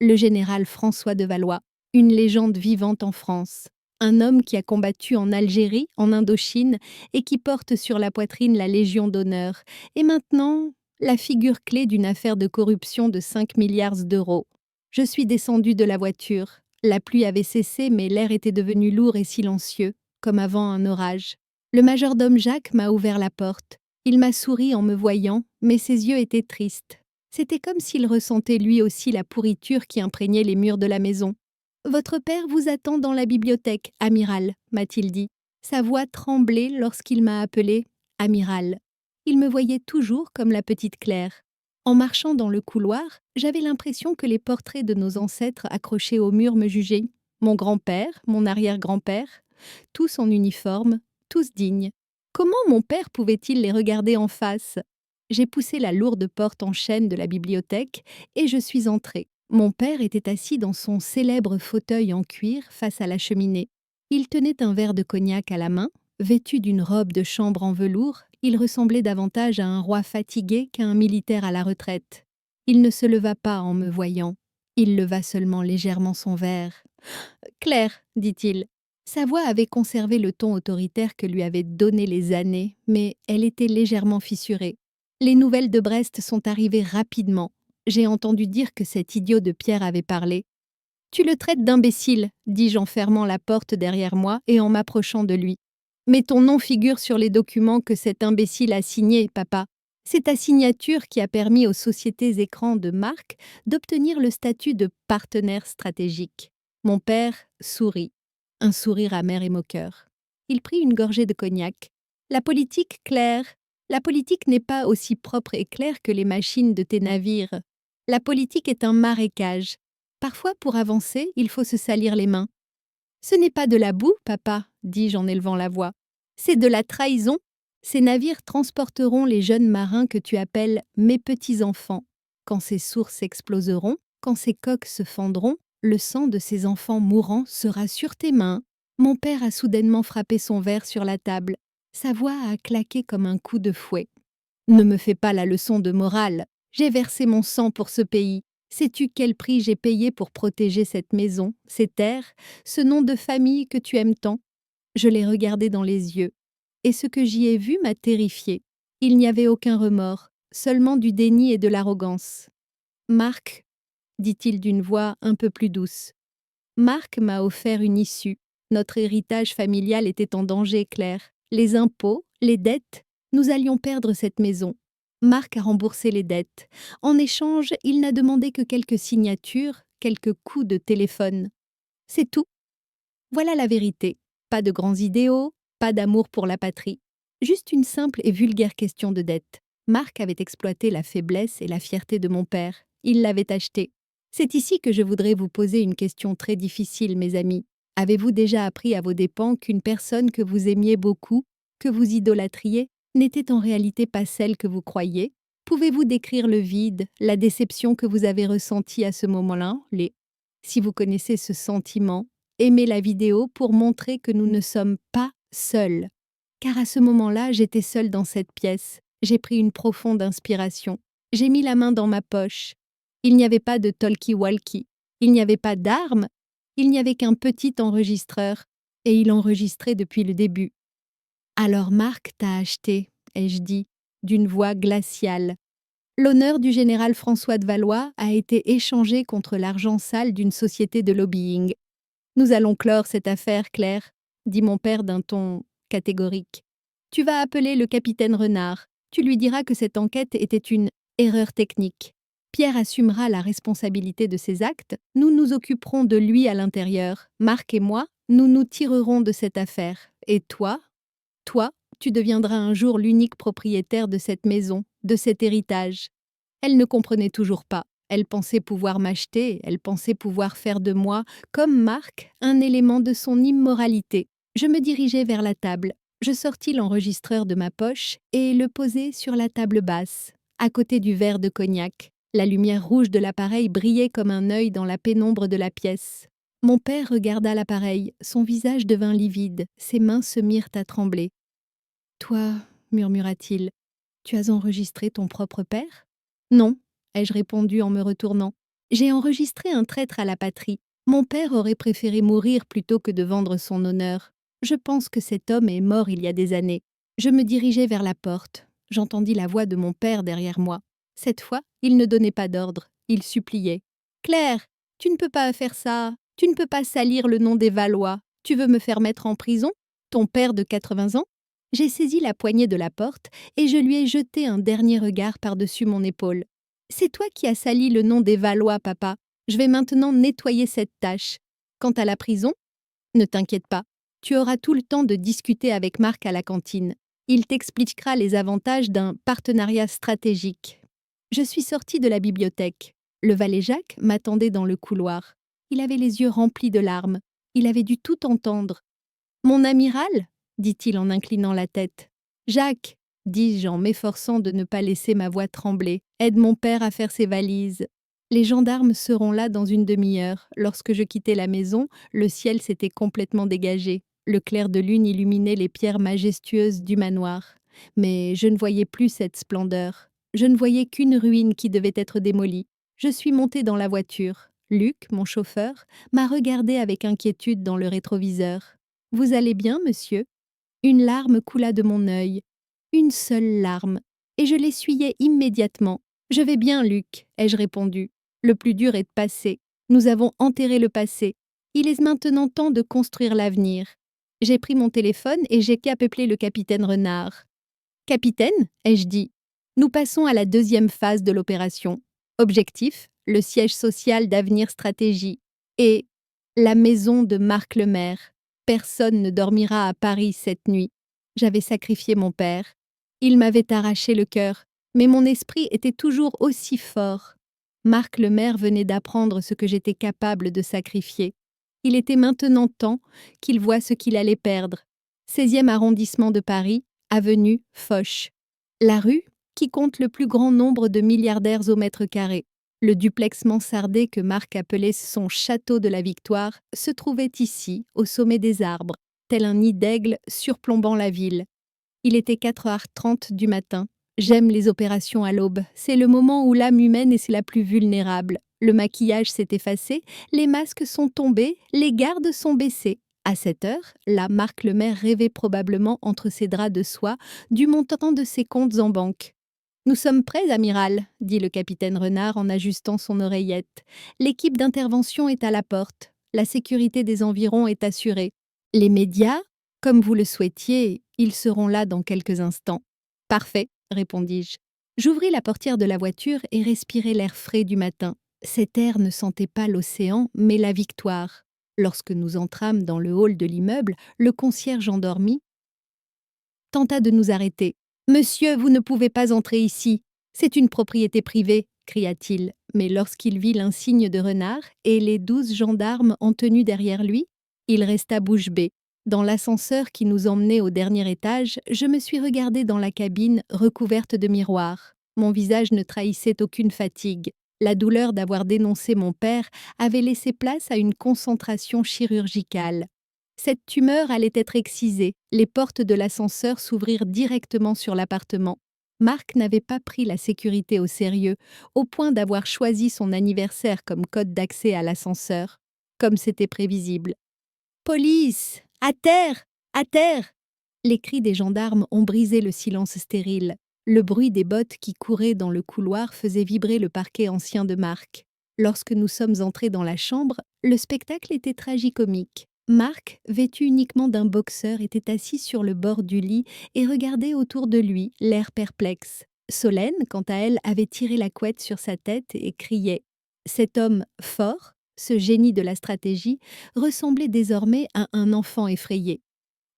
Le général François de Valois, une légende vivante en France. Un homme qui a combattu en Algérie, en Indochine, et qui porte sur la poitrine la Légion d'honneur, et maintenant la figure clé d'une affaire de corruption de 5 milliards d'euros. Je suis descendue de la voiture. La pluie avait cessé, mais l'air était devenu lourd et silencieux, comme avant un orage. Le majordome Jacques m'a ouvert la porte. Il m'a souri en me voyant, mais ses yeux étaient tristes. C'était comme s'il ressentait lui aussi la pourriture qui imprégnait les murs de la maison. « Votre père vous attend dans la bibliothèque, amiral », m'a-t-il dit. Sa voix tremblait lorsqu'il m'a appelé « amiral ». Il me voyait toujours comme la petite Claire. En marchant dans le couloir, j'avais l'impression que les portraits de nos ancêtres accrochés au mur me jugeaient. Mon grand-père, mon arrière-grand-père, tous en uniforme, tous dignes. Comment mon père pouvait-il les regarder en face? J'ai poussé la lourde porte en chêne de la bibliothèque et je suis entrée. Mon père était assis dans son célèbre fauteuil en cuir face à la cheminée. Il tenait un verre de cognac à la main. Vêtu d'une robe de chambre en velours, il ressemblait davantage à un roi fatigué qu'à un militaire à la retraite. Il ne se leva pas en me voyant. Il leva seulement légèrement son verre. « Claire, dit-il. » Sa voix avait conservé le ton autoritaire que lui avaient donné les années, mais elle était légèrement fissurée. Les nouvelles de Brest sont arrivées rapidement. J'ai entendu dire que cet idiot de Pierre avait parlé. « Tu le traites d'imbécile, dis-je en fermant la porte derrière moi et en m'approchant de lui. Mais ton nom figure sur les documents que cet imbécile a signés, papa. C'est ta signature qui a permis aux sociétés écrans de marque d'obtenir le statut de partenaire stratégique. » Mon père sourit, un sourire amer et moqueur. Il prit une gorgée de cognac. La politique, Claire, la politique n'est pas aussi propre et claire que les machines de tes navires. La politique est un marécage. Parfois, pour avancer, il faut se salir les mains. Ce n'est pas de la boue, papa, dis-je en élevant la voix. C'est de la trahison. Ces navires transporteront les jeunes marins que tu appelles mes petits-enfants. Quand ces sources exploseront, quand ces coques se fendront, le sang de ces enfants mourants sera sur tes mains. Mon père a soudainement frappé son verre sur la table. Sa voix a claqué comme un coup de fouet. Ne me fais pas la leçon de morale. J'ai versé mon sang pour ce pays. Sais-tu quel prix j'ai payé pour protéger cette maison, ces terres, ce nom de famille que tu aimes tant? Je l'ai regardé dans les yeux. Et ce que j'y ai vu m'a terrifié. Il n'y avait aucun remords, seulement du déni et de l'arrogance. « Marc, » dit-il d'une voix un peu plus douce. Marc m'a offert une issue. Notre héritage familial était en danger, Claire. Les impôts, les dettes, nous allions perdre cette maison. Marc a remboursé les dettes. En échange, il n'a demandé que quelques signatures, quelques coups de téléphone. C'est tout. Voilà la vérité. Pas de grands idéaux, pas d'amour pour la patrie. Juste une simple et vulgaire question de dette. Marc avait exploité la faiblesse et la fierté de mon père. Il l'avait acheté. C'est ici que je voudrais vous poser une question très difficile, mes amis. Avez-vous déjà appris à vos dépens qu'une personne que vous aimiez beaucoup, que vous idolâtriez, n'était en réalité pas celle que vous croyiez? Pouvez-vous décrire le vide, la déception que vous avez ressentie à ce moment-là? Si vous connaissez ce sentiment, aimez la vidéo pour montrer que nous ne sommes pas seuls. Car à ce moment-là, j'étais seule dans cette pièce. J'ai pris une profonde inspiration. J'ai mis la main dans ma poche. Il n'y avait pas de talkie-walkie. Il n'y avait pas d'armes. Il n'y avait qu'un petit enregistreur. Et il enregistrait depuis le début. Alors Marc t'a acheté, ai-je dit, d'une voix glaciale. L'honneur du général François de Valois a été échangé contre l'argent sale d'une société de lobbying. Nous allons clore cette affaire, Claire, dit mon père d'un ton catégorique. Tu vas appeler le capitaine Renard. Tu lui diras que cette enquête était une erreur technique. Pierre assumera la responsabilité de ses actes. Nous nous occuperons de lui à l'intérieur. Marc et moi, nous nous tirerons de cette affaire. Et toi, tu deviendras un jour l'unique propriétaire de cette maison, de cet héritage. Elle ne comprenait toujours pas. Elle pensait pouvoir m'acheter, elle pensait pouvoir faire de moi, comme Marc, un élément de son immoralité. Je me dirigeai vers la table. Je sortis l'enregistreur de ma poche et le posai sur la table basse, à côté du verre de cognac. La lumière rouge de l'appareil brillait comme un œil dans la pénombre de la pièce. Mon père regarda l'appareil, son visage devint livide, ses mains se mirent à trembler. « Toi, murmura-t-il, tu as enregistré ton propre père ? » « Non, ai-je répondu en me retournant. J'ai enregistré un traître à la patrie. Mon père aurait préféré mourir plutôt que de vendre son honneur. Je pense que cet homme est mort il y a des années. Je me dirigeai vers la porte. J'entendis la voix de mon père derrière moi. Cette fois, il ne donnait pas d'ordre, il suppliait. « Claire, tu ne peux pas faire ça. Tu ne peux pas salir le nom des Valois. Tu veux me faire mettre en prison? Ton père de 80 ans ?» J'ai saisi la poignée de la porte et je lui ai jeté un dernier regard par-dessus mon épaule. « C'est toi qui as sali le nom des Valois, papa. Je vais maintenant nettoyer cette tâche. Quant à la prison, ne t'inquiète pas. Tu auras tout le temps de discuter avec Marc à la cantine. Il t'expliquera les avantages d'un partenariat stratégique. » Je suis sortie de la bibliothèque. Le valet Jacques m'attendait dans le couloir. Il avait les yeux remplis de larmes. Il avait dû tout entendre. « Mon amiral ?» dit-il en inclinant la tête. « Jacques, dis-je en m'efforçant de ne pas laisser ma voix trembler, aide mon père à faire ses valises. Les gendarmes seront là dans une demi-heure. Lorsque je quittai la maison, le ciel s'était complètement dégagé. Le clair de lune illuminait les pierres majestueuses du manoir. Mais je ne voyais plus cette splendeur. Je ne voyais qu'une ruine qui devait être démolie. Je suis montée dans la voiture. Luc, mon chauffeur, m'a regardé avec inquiétude dans le rétroviseur. « Vous allez bien, monsieur ?» Une larme coula de mon œil. Une seule larme. Et je l'essuyai immédiatement. « Je vais bien, Luc, ai-je répondu. Le plus dur est passé. Nous avons enterré le passé. Il est maintenant temps de construire l'avenir. » J'ai pris mon téléphone et j'ai appelé le capitaine Renard. « Capitaine, ai-je dit, nous passons à la deuxième phase de l'opération. Objectif, le siège social d'Avenir Stratégie. Et la maison de Marc Lemaire. Personne ne dormira à Paris cette nuit. J'avais sacrifié mon père. Il m'avait arraché le cœur, mais mon esprit était toujours aussi fort. Marc Lemaire venait d'apprendre ce que j'étais capable de sacrifier. Il était maintenant temps qu'il voie ce qu'il allait perdre. 16e arrondissement de Paris, avenue Foch. La rue qui compte le plus grand nombre de milliardaires au mètre carré. Le duplex mansardé que Marc appelait son château de la Victoire se trouvait ici, au sommet des arbres, tel un nid d'aigle surplombant la ville. Il était 4h30 du matin. J'aime les opérations à l'aube. C'est le moment où l'âme humaine est la plus vulnérable. Le maquillage s'est effacé, les masques sont tombés, les gardes sont baissés. À cette heure, là, Marc Lemaire rêvait probablement entre ses draps de soie du montant de ses comptes en banque. « Nous sommes prêts, amiral, » dit le capitaine Renard en ajustant son oreillette. « L'équipe d'intervention est à la porte. La sécurité des environs est assurée. Les médias, comme vous le souhaitiez, ils seront là dans quelques instants. »« Parfait, » répondis-je. J'ouvris la portière de la voiture et respirai l'air frais du matin. Cet air ne sentait pas l'océan, mais la victoire. Lorsque nous entrâmes dans le hall de l'immeuble, le concierge endormi tenta de nous arrêter. « Monsieur, vous ne pouvez pas entrer ici. C'est une propriété privée, » cria-t-il. Mais lorsqu'il vit l'insigne de Renard et les 12 gendarmes en tenue derrière lui, il resta bouche bée. Dans l'ascenseur qui nous emmenait au dernier étage, je me suis regardée dans la cabine recouverte de miroirs. Mon visage ne trahissait aucune fatigue. La douleur d'avoir dénoncé mon père avait laissé place à une concentration chirurgicale. Cette tumeur allait être excisée. Les portes de l'ascenseur s'ouvrirent directement sur l'appartement. Marc n'avait pas pris la sécurité au sérieux, au point d'avoir choisi son anniversaire comme code d'accès à l'ascenseur, comme c'était prévisible. Police! À terre! À terre! Les cris des gendarmes ont brisé le silence stérile. Le bruit des bottes qui couraient dans le couloir faisait vibrer le parquet ancien de Marc. Lorsque nous sommes entrés dans la chambre, le spectacle était tragicomique. Marc, vêtu uniquement d'un boxeur, était assis sur le bord du lit et regardait autour de lui, l'air perplexe. Solène, quant à elle, avait tiré la couette sur sa tête et criait. Cet homme fort, ce génie de la stratégie, ressemblait désormais à un enfant effrayé.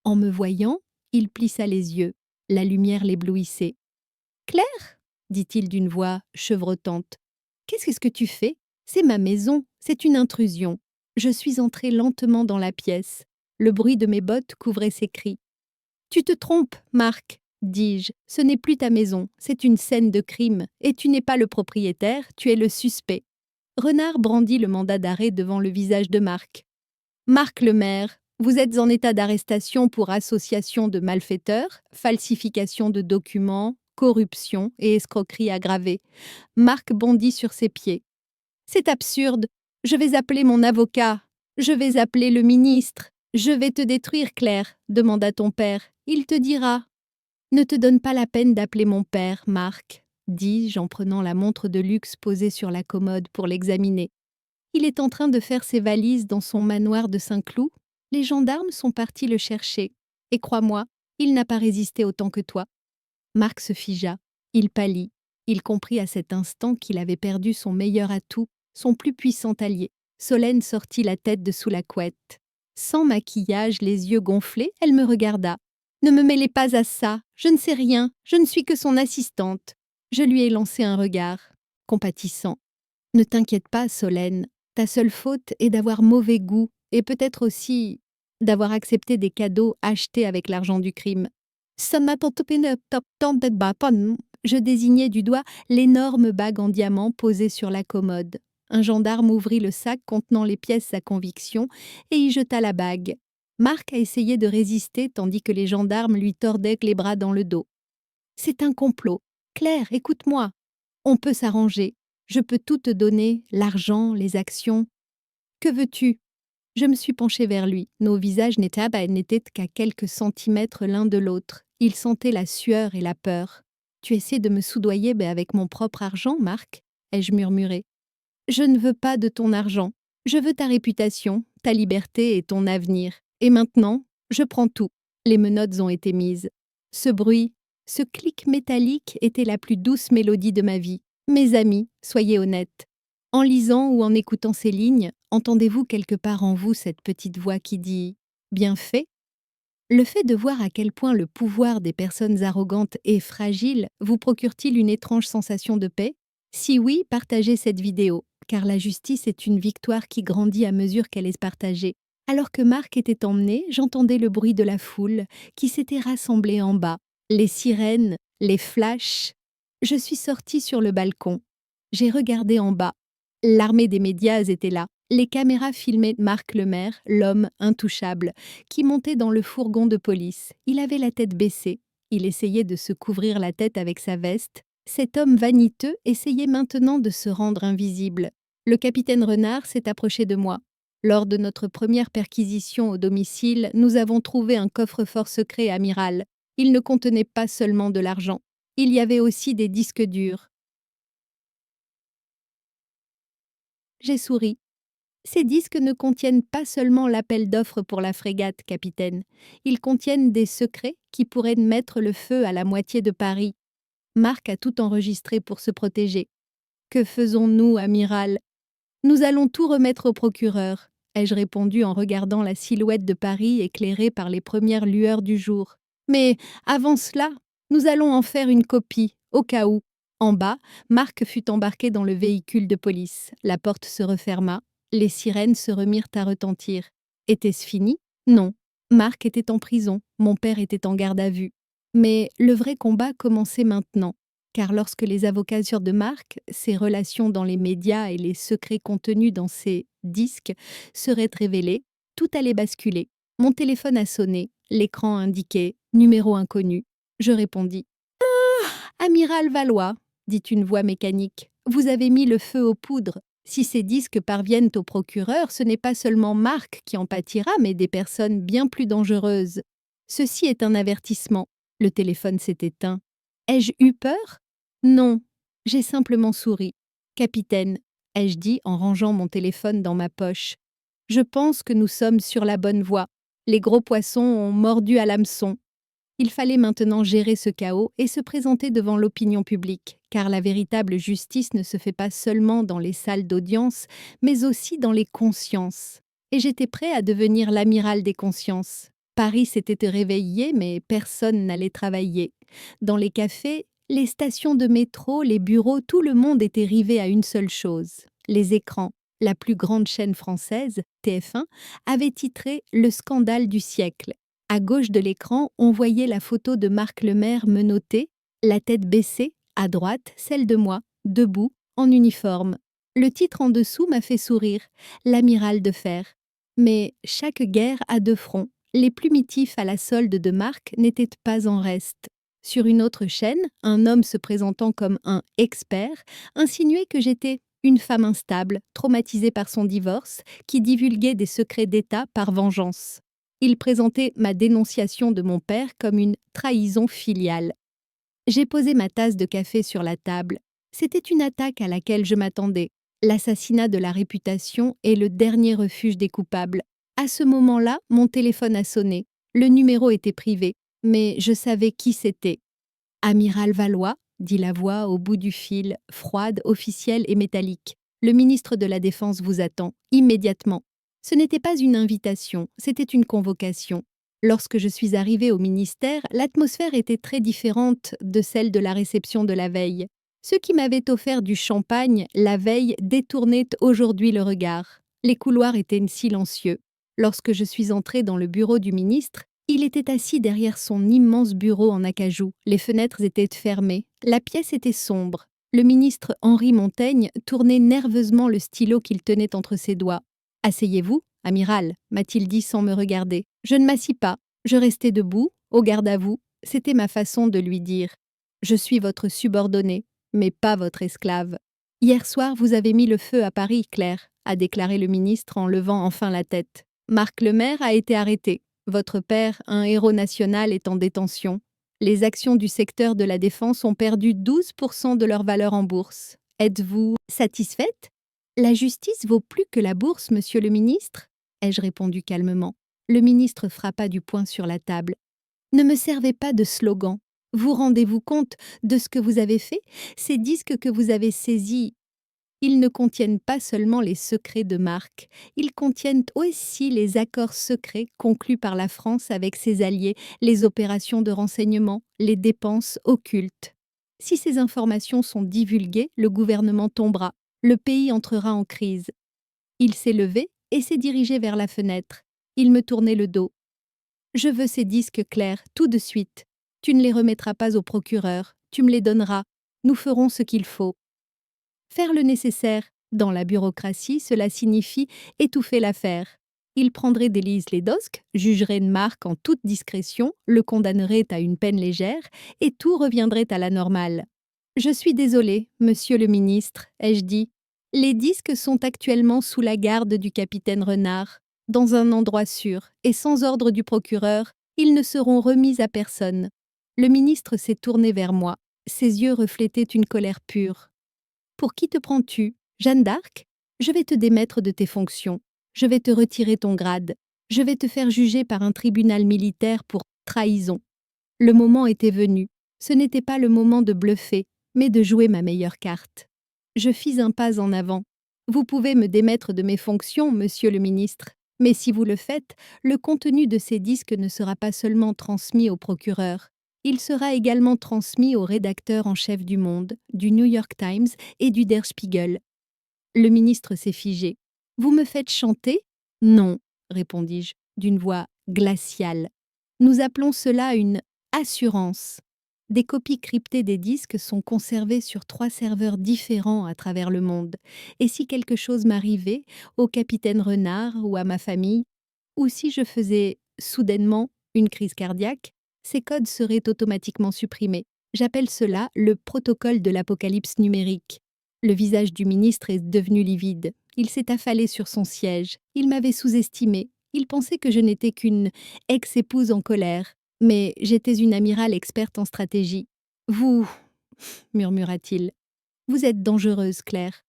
En me voyant, il plissa les yeux. La lumière l'éblouissait. « Claire ?» dit-il d'une voix chevrotante. « Qu'est-ce que tu fais? C'est ma maison, c'est une intrusion. » Je suis entrée lentement dans la pièce. Le bruit de mes bottes couvrait ses cris. « Tu te trompes, Marc, dis-je. Ce n'est plus ta maison, c'est une scène de crime. Et tu n'es pas le propriétaire, tu es le suspect. » Renard brandit le mandat d'arrêt devant le visage de Marc. « Marc le maire, vous êtes en état d'arrestation pour association de malfaiteurs, falsification de documents, corruption et escroquerie aggravée. » Marc bondit sur ses pieds. « C'est absurde. Je vais appeler mon avocat. Je vais appeler le ministre. Je vais te détruire, Claire, demanda ton père. Il te dira. »« Ne te donne pas la peine d'appeler mon père, Marc, dis-je en prenant la montre de luxe posée sur la commode pour l'examiner. Il est en train de faire ses valises dans son manoir de Saint-Cloud. Les gendarmes sont partis le chercher. Et crois-moi, il n'a pas résisté autant que toi. » Marc se figea. Il pâlit. Il comprit à cet instant qu'il avait perdu son meilleur atout, son plus puissant allié. Solène sortit la tête de sous la couette. Sans maquillage, les yeux gonflés, elle me regarda. « Ne me mêlez pas à ça, je ne sais rien, je ne suis que son assistante. » Je lui ai lancé un regard, compatissant. « Ne t'inquiète pas, Solène, ta seule faute est d'avoir mauvais goût et peut-être aussi d'avoir accepté des cadeaux achetés avec l'argent du crime. » Je désignai du doigt l'énorme bague en diamant posée sur la commode. Un gendarme ouvrit le sac contenant les pièces à conviction et y jeta la bague. Marc a essayé de résister tandis que les gendarmes lui tordaient les bras dans le dos. « C'est un complot. Claire, écoute-moi. On peut s'arranger. Je peux tout te donner, l'argent, les actions. Que veux-tu » Je me suis penchée vers lui. Nos visages n'étaient qu'à quelques centimètres l'un de l'autre. Il sentait la sueur et la peur. « Tu essaies de me soudoyer avec mon propre argent, Marc ?» ai-je murmuré. « Je ne veux pas de ton argent. Je veux ta réputation, ta liberté et ton avenir. Et maintenant, je prends tout. » Les menottes ont été mises. Ce bruit, ce clic métallique était la plus douce mélodie de ma vie. Mes amis, soyez honnêtes. En lisant ou en écoutant ces lignes, entendez-vous quelque part en vous cette petite voix qui dit « bien fait » ? Le fait de voir à quel point le pouvoir des personnes arrogantes est fragile vous procure-t-il une étrange sensation de paix ? Si oui, partagez cette vidéo, car la justice est une victoire qui grandit à mesure qu'elle est partagée. Alors que Marc était emmené, j'entendais le bruit de la foule qui s'était rassemblée en bas. Les sirènes, les flashs. Je suis sortie sur le balcon. J'ai regardé en bas. L'armée des médias était là. Les caméras filmaient Marc Lemaire, l'homme intouchable, qui montait dans le fourgon de police. Il avait la tête baissée. Il essayait de se couvrir la tête avec sa veste. Cet homme vaniteux essayait maintenant de se rendre invisible. Le capitaine Renard s'est approché de moi. Lors de notre première perquisition au domicile, nous avons trouvé un coffre-fort secret amiral. Il ne contenait pas seulement de l'argent. Il y avait aussi des disques durs. J'ai souri. Ces disques ne contiennent pas seulement l'appel d'offres pour la frégate, capitaine. Ils contiennent des secrets qui pourraient mettre le feu à la moitié de Paris. Marc a tout enregistré pour se protéger. Que faisons-nous, amiral ? Nous allons tout remettre au procureur, ai-je répondu en regardant la silhouette de Paris éclairée par les premières lueurs du jour. Mais avant cela, nous allons en faire une copie, au cas où. En bas, Marc fut embarqué dans le véhicule de police. La porte se referma. Les sirènes se remirent à retentir. Était-ce fini ? Non. Marc était en prison, mon père était en garde à vue. Mais le vrai combat commençait maintenant, car lorsque les avocats de Marc, ses relations dans les médias et les secrets contenus dans ses disques seraient révélés, tout allait basculer. Mon téléphone a sonné, l'écran indiquait « numéro inconnu ». Je répondis. Amiral Valois, dit une voix mécanique, vous avez mis le feu aux poudres. Si ces disques parviennent au procureur, ce n'est pas seulement Marc qui en pâtira, mais des personnes bien plus dangereuses. Ceci est un avertissement. Le téléphone s'est éteint. Ai-je eu peur? Non, j'ai simplement souri. Capitaine, ai-je dit en rangeant mon téléphone dans ma poche. Je pense que nous sommes sur la bonne voie. Les gros poissons ont mordu à l'hameçon. Il fallait maintenant gérer ce chaos et se présenter devant l'opinion publique, car la véritable justice ne se fait pas seulement dans les salles d'audience, mais aussi dans les consciences. Et j'étais prêt à devenir l'amiral des consciences. Paris s'était réveillé, mais personne n'allait travailler. Dans les cafés, les stations de métro, les bureaux, tout le monde était rivé à une seule chose, les écrans. La plus grande chaîne française, TF1, avait titré « Le scandale du siècle ». À gauche de l'écran, on voyait la photo de Marc Lemaire menotté, la tête baissée, à droite, celle de moi, debout, en uniforme. Le titre en dessous m'a fait sourire, l'amiral de fer. Mais chaque guerre a deux fronts. Les plumitifs à la solde de Marc n'étaient pas en reste. Sur une autre chaîne, un homme se présentant comme un expert insinuait que j'étais une femme instable, traumatisée par son divorce, qui divulguait des secrets d'État par vengeance. Il présentait ma dénonciation de mon père comme une trahison filiale. J'ai posé ma tasse de café sur la table. C'était une attaque à laquelle je m'attendais. L'assassinat de la réputation est le dernier refuge des coupables. À ce moment-là, mon téléphone a sonné. Le numéro était privé, mais je savais qui c'était. Amiral Valois, dit la voix au bout du fil, froide, officielle et métallique. Le ministre de la Défense vous attend, immédiatement. Ce n'était pas une invitation, c'était une convocation. Lorsque je suis arrivée au ministère, l'atmosphère était très différente de celle de la réception de la veille. Ceux qui m'avaient offert du champagne la veille détournaient aujourd'hui le regard. Les couloirs étaient silencieux. Lorsque je suis entrée dans le bureau du ministre, il était assis derrière son immense bureau en acajou. Les fenêtres étaient fermées. La pièce était sombre. Le ministre Henri Montaigne tournait nerveusement le stylo qu'il tenait entre ses doigts. « Asseyez-vous, amiral », m'a-t-il dit sans me regarder. Je ne m'assis pas. Je restai debout, au garde à vous. C'était ma façon de lui dire « Je suis votre subordonné, mais pas votre esclave. » « Hier soir, vous avez mis le feu à Paris, Claire », a déclaré le ministre en levant enfin la tête. « Marc Lemaire a été arrêté. Votre père, un héros national, est en détention. Les actions du secteur de la défense ont perdu 12% de leur valeur en bourse. Êtes-vous satisfaite? La justice vaut plus que la bourse, monsieur le ministre, ai-je répondu calmement. Le ministre frappa du poing sur la table. Ne me servez pas de slogan. Vous rendez-vous compte de ce que vous avez fait? Ces disques que vous avez saisis, ils ne contiennent pas seulement les secrets de Marc, ils contiennent aussi les accords secrets conclus par la France avec ses alliés, les opérations de renseignement, les dépenses occultes. Si ces informations sont divulguées, le gouvernement tombera, le pays entrera en crise. Il s'est levé et s'est dirigé vers la fenêtre. Il me tournait le dos. Je veux ces disques clairs, tout de suite. Tu ne les remettras pas au procureur, tu me les donneras. Nous ferons ce qu'il faut. Faire le nécessaire. Dans la bureaucratie, cela signifie étouffer l'affaire. Il prendrait d'Élise Lédosque, jugerait Marc en toute discrétion, le condamnerait à une peine légère, et tout reviendrait à la normale. « Je suis désolée, monsieur le ministre », ai-je dit. « Les disques sont actuellement sous la garde du capitaine Renard, dans un endroit sûr, et sans ordre du procureur, ils ne seront remis à personne. » Le ministre s'est tourné vers moi. Ses yeux reflétaient une colère pure. « Pour qui te prends-tu? Jeanne d'Arc? Je vais te démettre de tes fonctions. Je vais te retirer ton grade. Je vais te faire juger par un tribunal militaire pour trahison. » Le moment était venu. Ce n'était pas le moment de bluffer, mais de jouer ma meilleure carte. Je fis un pas en avant. « Vous pouvez me démettre de mes fonctions, monsieur le ministre, mais si vous le faites, le contenu de ces disques ne sera pas seulement transmis au procureur. Il sera également transmis au rédacteur en chef du Monde, du New York Times et du Der Spiegel. » Le ministre s'est figé. « Vous me faites chanter? »« Non, » répondis-je, d'une voix glaciale. « Nous appelons cela une assurance. » Des copies cryptées des disques sont conservées sur 3 serveurs différents à travers le monde. Et si quelque chose m'arrivait, au capitaine Renard ou à ma famille, ou si je faisais soudainement une crise cardiaque, ces codes seraient automatiquement supprimés. J'appelle cela le protocole de l'apocalypse numérique. Le visage du ministre est devenu livide. Il s'est affalé sur son siège. Il m'avait sous-estimé. Il pensait que je n'étais qu'une ex-épouse en colère. Mais j'étais une amirale experte en stratégie. Vous, murmura-t-il, vous êtes dangereuse, Claire.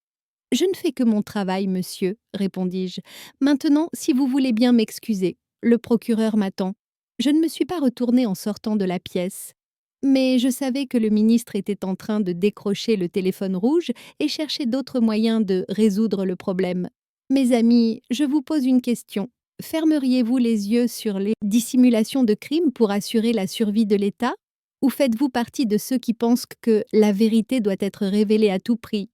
Je ne fais que mon travail, monsieur, répondis-je. Maintenant, si vous voulez bien m'excuser, le procureur m'attend. Je ne me suis pas retournée en sortant de la pièce. Mais je savais que le ministre était en train de décrocher le téléphone rouge et cherchait d'autres moyens de résoudre le problème. Mes amis, je vous pose une question. Fermeriez-vous les yeux sur les dissimulations de crimes pour assurer la survie de l'État? Ou faites-vous partie de ceux qui pensent que la vérité doit être révélée à tout prix?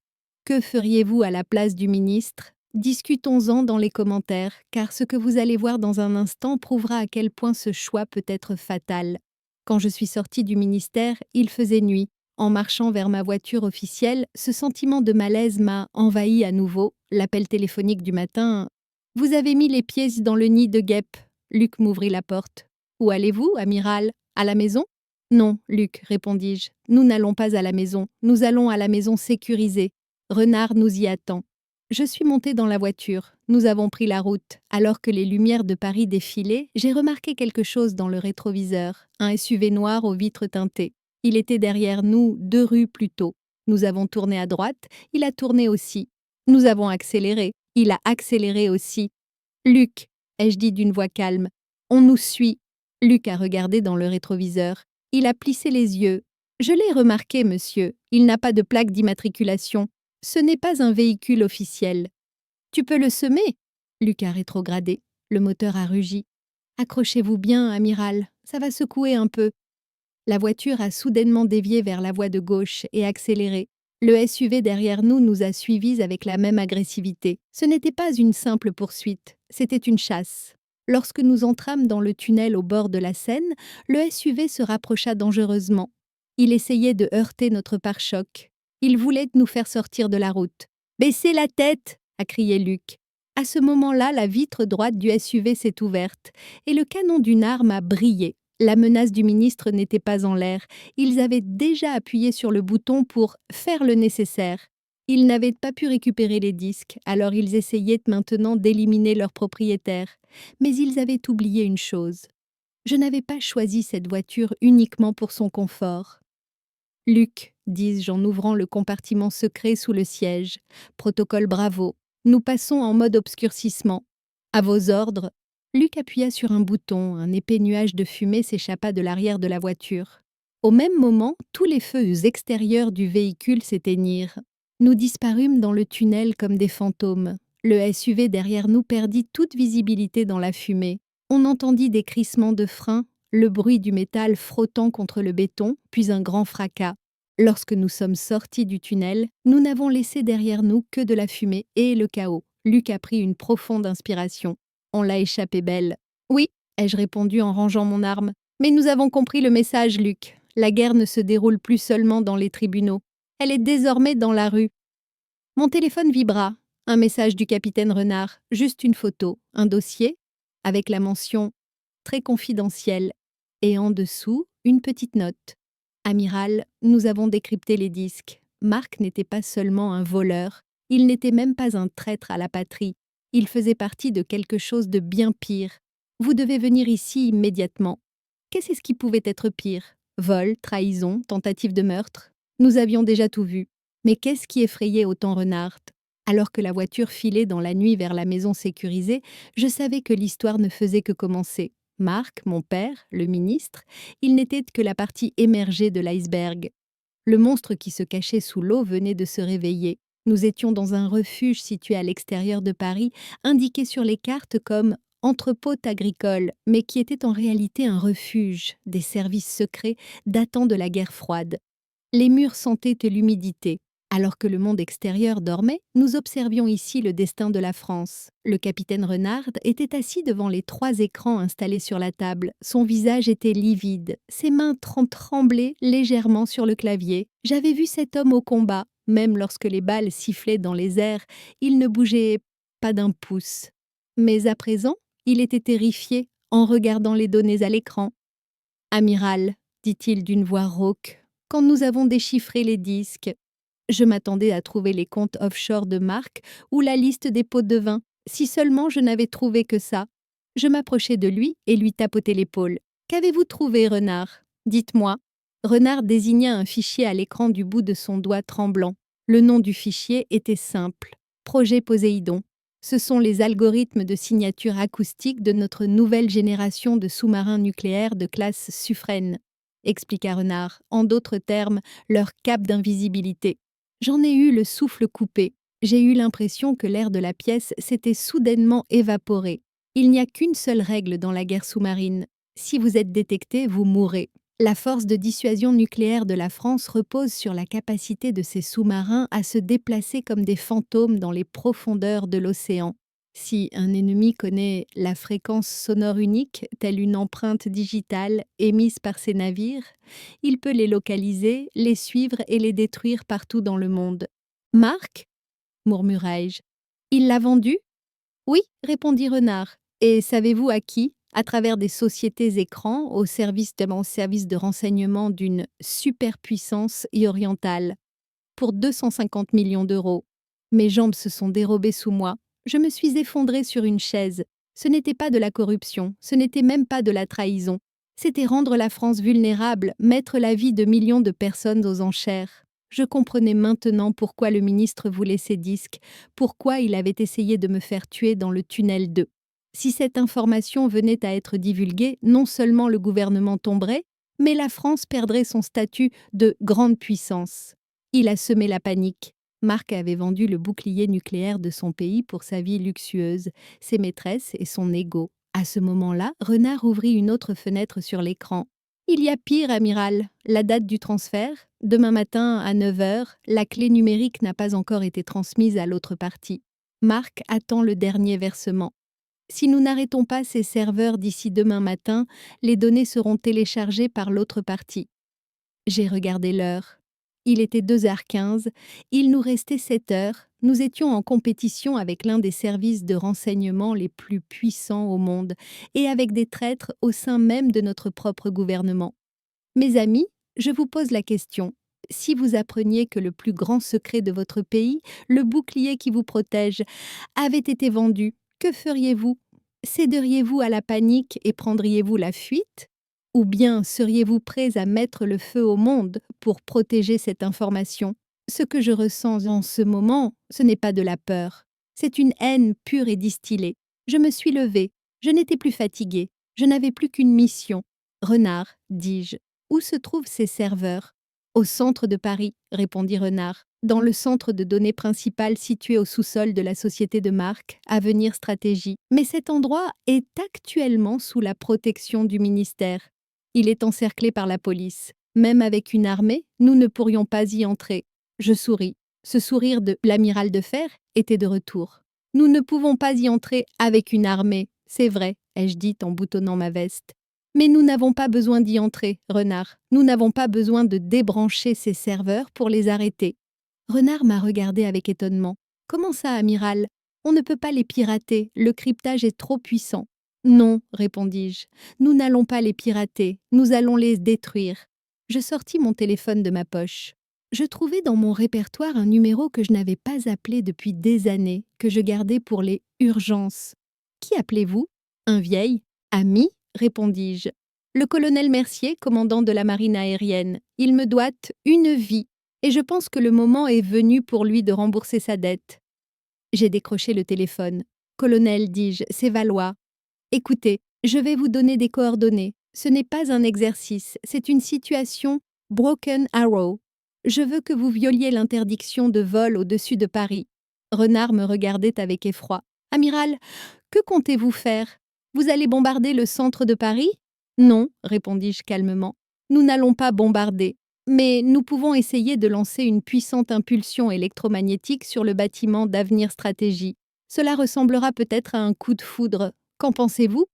Que feriez-vous à la place du ministre? Discutons-en dans les commentaires, car ce que vous allez voir dans un instant prouvera à quel point ce choix peut être fatal. Quand je suis sortie du ministère, il faisait nuit. En marchant vers ma voiture officielle, ce sentiment de malaise m'a envahi à nouveau. L'appel téléphonique du matin. « Vous avez mis les pieds dans le nid de guêpes. » Luc m'ouvrit la porte. « Où allez-vous, amiral? À la maison ?»« Non, Luc, répondis-je. Nous n'allons pas à la maison. Nous allons à la maison sécurisée. Renard nous y attend. » Je suis montée dans la voiture. Nous avons pris la route. Alors que les lumières de Paris défilaient, j'ai remarqué quelque chose dans le rétroviseur. Un SUV noir aux vitres teintées. Il était derrière nous 2 rues plus tôt. Nous avons tourné à droite, il a tourné aussi. Nous avons accéléré, il a accéléré aussi. « Luc !» ai-je dit d'une voix calme. « On nous suit. » Luc a regardé dans le rétroviseur. Il a plissé les yeux. « Je l'ai remarqué, monsieur. Il n'a pas de plaque d'immatriculation. Ce n'est pas un véhicule officiel. »« Tu peux le semer ?» Luc a rétrogradé. Le moteur a rugi. « Accrochez-vous bien, amiral. Ça va secouer un peu. » La voiture a soudainement dévié vers la voie de gauche et accéléré. Le SUV derrière nous nous a suivis avec la même agressivité. Ce n'était pas une simple poursuite, c'était une chasse. Lorsque nous entrâmes dans le tunnel au bord de la Seine, le SUV se rapprocha dangereusement. Il essayait de heurter notre pare-choc. Il voulait nous faire sortir de la route. « Baissez la tête !» a crié Luc. À ce moment-là, la vitre droite du SUV s'est ouverte et le canon d'une arme a brillé. La menace du ministre n'était pas en l'air. Ils avaient déjà appuyé sur le bouton pour faire le nécessaire. Ils n'avaient pas pu récupérer les disques, alors ils essayaient maintenant d'éliminer leur propriétaire. Mais ils avaient oublié une chose. Je n'avais pas choisi cette voiture uniquement pour son confort. « Luc, dis-je en ouvrant le compartiment secret sous le siège. Protocole Bravo. Nous passons en mode obscurcissement. À vos ordres. » Luc appuya sur un bouton, un épais nuage de fumée s'échappa de l'arrière de la voiture. Au même moment, tous les feux extérieurs du véhicule s'éteignirent. Nous disparûmes dans le tunnel comme des fantômes. Le SUV derrière nous perdit toute visibilité dans la fumée. On entendit des crissements de frein, le bruit du métal frottant contre le béton, puis un grand fracas. Lorsque nous sommes sortis du tunnel, nous n'avons laissé derrière nous que de la fumée et le chaos. Luc a pris une profonde inspiration. On l'a échappé belle. « Oui, » ai-je répondu en rangeant mon arme. « Mais nous avons compris le message, Luc. La guerre ne se déroule plus seulement dans les tribunaux. Elle est désormais dans la rue. » Mon téléphone vibra. Un message du capitaine Renard. Juste une photo, un dossier, avec la mention « très confidentiel » et en dessous, une petite note. « Amiral, nous avons décrypté les disques. Marc n'était pas seulement un voleur, il n'était même pas un traître à la patrie. Il faisait partie de quelque chose de bien pire. Vous devez venir ici immédiatement. » Qu'est-ce qui pouvait être pire? Vol, trahison, tentative de meurtre? Nous avions déjà tout vu. Mais qu'est-ce qui effrayait autant Renard? Alors que la voiture filait dans la nuit vers la maison sécurisée, je savais que l'histoire ne faisait que commencer. Marc, mon père, le ministre, il n'était que la partie émergée de l'iceberg. Le monstre qui se cachait sous l'eau venait de se réveiller. Nous étions dans un refuge situé à l'extérieur de Paris, indiqué sur les cartes comme « entrepôt agricole », mais qui était en réalité un refuge, des services secrets datant de la guerre froide. Les murs sentaient l'humidité. Alors que le monde extérieur dormait, nous observions ici le destin de la France. Le capitaine Renard était assis devant les 3 écrans installés sur la table. Son visage était livide, ses mains tremblaient légèrement sur le clavier. J'avais vu cet homme au combat. Même lorsque les balles sifflaient dans les airs, il ne bougeait pas d'un pouce. Mais à présent, il était terrifié en regardant les données à l'écran. « Amiral, dit-il d'une voix rauque, quand nous avons déchiffré les disques. Je m'attendais à trouver les comptes offshore de Marc ou la liste des pots de vin. Si seulement je n'avais trouvé que ça. Je m'approchai de lui et lui tapotai l'épaule. Qu'avez-vous trouvé, Renard? Dites-moi. Renard désigna un fichier à l'écran du bout de son doigt tremblant. Le nom du fichier était simple. Projet Poséidon. Ce sont les algorithmes de signature acoustique de notre nouvelle génération de sous-marins nucléaires de classe Suffren, expliqua Renard, en d'autres termes, leur cape d'invisibilité. J'en ai eu le souffle coupé. J'ai eu l'impression que l'air de la pièce s'était soudainement évaporé. Il n'y a qu'une seule règle dans la guerre sous-marine. Si vous êtes détecté, vous mourrez. La force de dissuasion nucléaire de la France repose sur la capacité de ses sous-marins à se déplacer comme des fantômes dans les profondeurs de l'océan. Si un ennemi connaît la fréquence sonore unique, telle une empreinte digitale émise par ses navires, il peut les localiser, les suivre et les détruire partout dans le monde. « Marc » murmurai-je. « Il l'a vendu » ? « Oui, répondit Renard. « Et savez-vous à qui ? À travers des sociétés écrans au service de renseignement d'une superpuissance orientale, pour 250 millions d'euros. Mes jambes se sont dérobées sous moi. Je me suis effondrée sur une chaise. Ce n'était pas de la corruption, ce n'était même pas de la trahison. C'était rendre la France vulnérable, mettre la vie de millions de personnes aux enchères. Je comprenais maintenant pourquoi le ministre voulait ces disques, pourquoi il avait essayé de me faire tuer dans le tunnel 2. Si cette information venait à être divulguée, non seulement le gouvernement tomberait, mais la France perdrait son statut de grande puissance. Il a semé la panique. Marc avait vendu le bouclier nucléaire de son pays pour sa vie luxueuse, ses maîtresses et son ego. À ce moment-là, Renard ouvrit une autre fenêtre sur l'écran. « Il y a pire, amiral. La date du transfert, demain matin à 9h, la clé numérique n'a pas encore été transmise à l'autre partie. Marc attend le dernier versement. Si nous n'arrêtons pas ces serveurs d'ici demain matin, les données seront téléchargées par l'autre partie. » J'ai regardé l'heure. Il était 2h15, il nous restait 7 heures, nous étions en compétition avec l'un des services de renseignement les plus puissants au monde et avec des traîtres au sein même de notre propre gouvernement. Mes amis, je vous pose la question. Si vous appreniez que le plus grand secret de votre pays, le bouclier qui vous protège, avait été vendu, que feriez-vous? Céderiez-vous à la panique et prendriez-vous la fuite? Ou bien seriez-vous prêts à mettre le feu au monde pour protéger cette information? Ce que je ressens en ce moment, ce n'est pas de la peur. C'est une haine pure et distillée. Je me suis levée. Je n'étais plus fatiguée. Je n'avais plus qu'une mission. Renard, dis-je. Où se trouvent ces serveurs? Au centre de Paris, répondit Renard, dans le centre de données principal situé au sous-sol de la société de Marc, Avenir Stratégie. Mais cet endroit est actuellement sous la protection du ministère. Il est encerclé par la police. Même avec une armée, nous ne pourrions pas y entrer. Je souris. Ce sourire de l'amiral de fer était de retour. Nous ne pouvons pas y entrer avec une armée, c'est vrai, ai-je dit en boutonnant ma veste. Mais nous n'avons pas besoin d'y entrer, Renard. Nous n'avons pas besoin de débrancher ces serveurs pour les arrêter. Renard m'a regardé avec étonnement. Comment ça, amiral? On ne peut pas les pirater, le cryptage est trop puissant. Non, répondis-je, nous n'allons pas les pirater, nous allons les détruire. Je sortis mon téléphone de ma poche. Je trouvais dans mon répertoire un numéro que je n'avais pas appelé depuis des années, que je gardais pour les urgences. Qui appelez-vous? Un vieil? Ami? Répondis-je. Le colonel Mercier, commandant de la marine aérienne. Il me doit une vie, et je pense que le moment est venu pour lui de rembourser sa dette. J'ai décroché le téléphone. Colonel, dis-je, c'est Valois. Écoutez, je vais vous donner des coordonnées. Ce n'est pas un exercice, c'est une situation Broken Arrow. Je veux que vous violiez l'interdiction de vol au-dessus de Paris. Renard me regardait avec effroi. Amiral, que comptez-vous faire? Vous allez bombarder le centre de Paris? Non, répondis-je calmement. Nous n'allons pas bombarder. Mais nous pouvons essayer de lancer une puissante impulsion électromagnétique sur le bâtiment d'Avenir Stratégie. Cela ressemblera peut-être à un coup de foudre. Qu'en pensez-vous?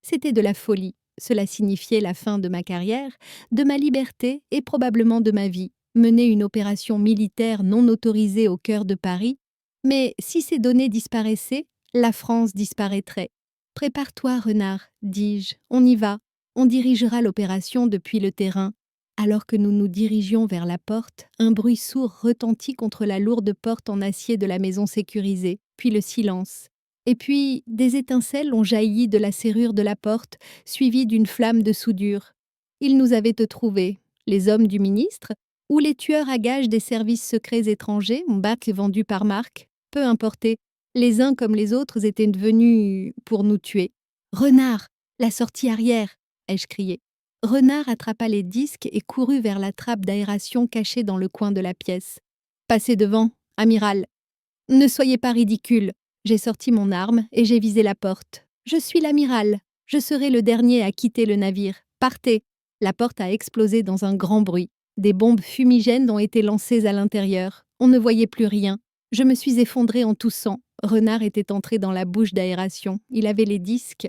C'était de la folie. Cela signifiait la fin de ma carrière, de ma liberté et probablement de ma vie. Mener une opération militaire non autorisée au cœur de Paris. Mais si ces données disparaissaient, la France disparaîtrait. Prépare-toi, Renard, dis-je. On y va. On dirigera l'opération depuis le terrain. Alors que nous nous dirigions vers la porte, un bruit sourd retentit contre la lourde porte en acier de la maison sécurisée, puis le silence. Et puis, des étincelles ont jailli de la serrure de la porte, suivies d'une flamme de soudure. Ils nous avaient trouvés, les hommes du ministre, ou les tueurs à gages des services secrets étrangers, bacs vendus par marque, peu importé. Les uns comme les autres étaient venus pour nous tuer. « Renard, la sortie arrière !» ai-je crié. Renard attrapa les disques et courut vers la trappe d'aération cachée dans le coin de la pièce. « Passez devant, amiral !»« Ne soyez pas ridicule !» J'ai sorti mon arme et j'ai visé la porte. « Je suis l'amiral. Je serai le dernier à quitter le navire. Partez !» La porte a explosé dans un grand bruit. Des bombes fumigènes ont été lancées à l'intérieur. On ne voyait plus rien. Je me suis effondrée en toussant. Renard était entré dans la bouche d'aération. Il avait les disques.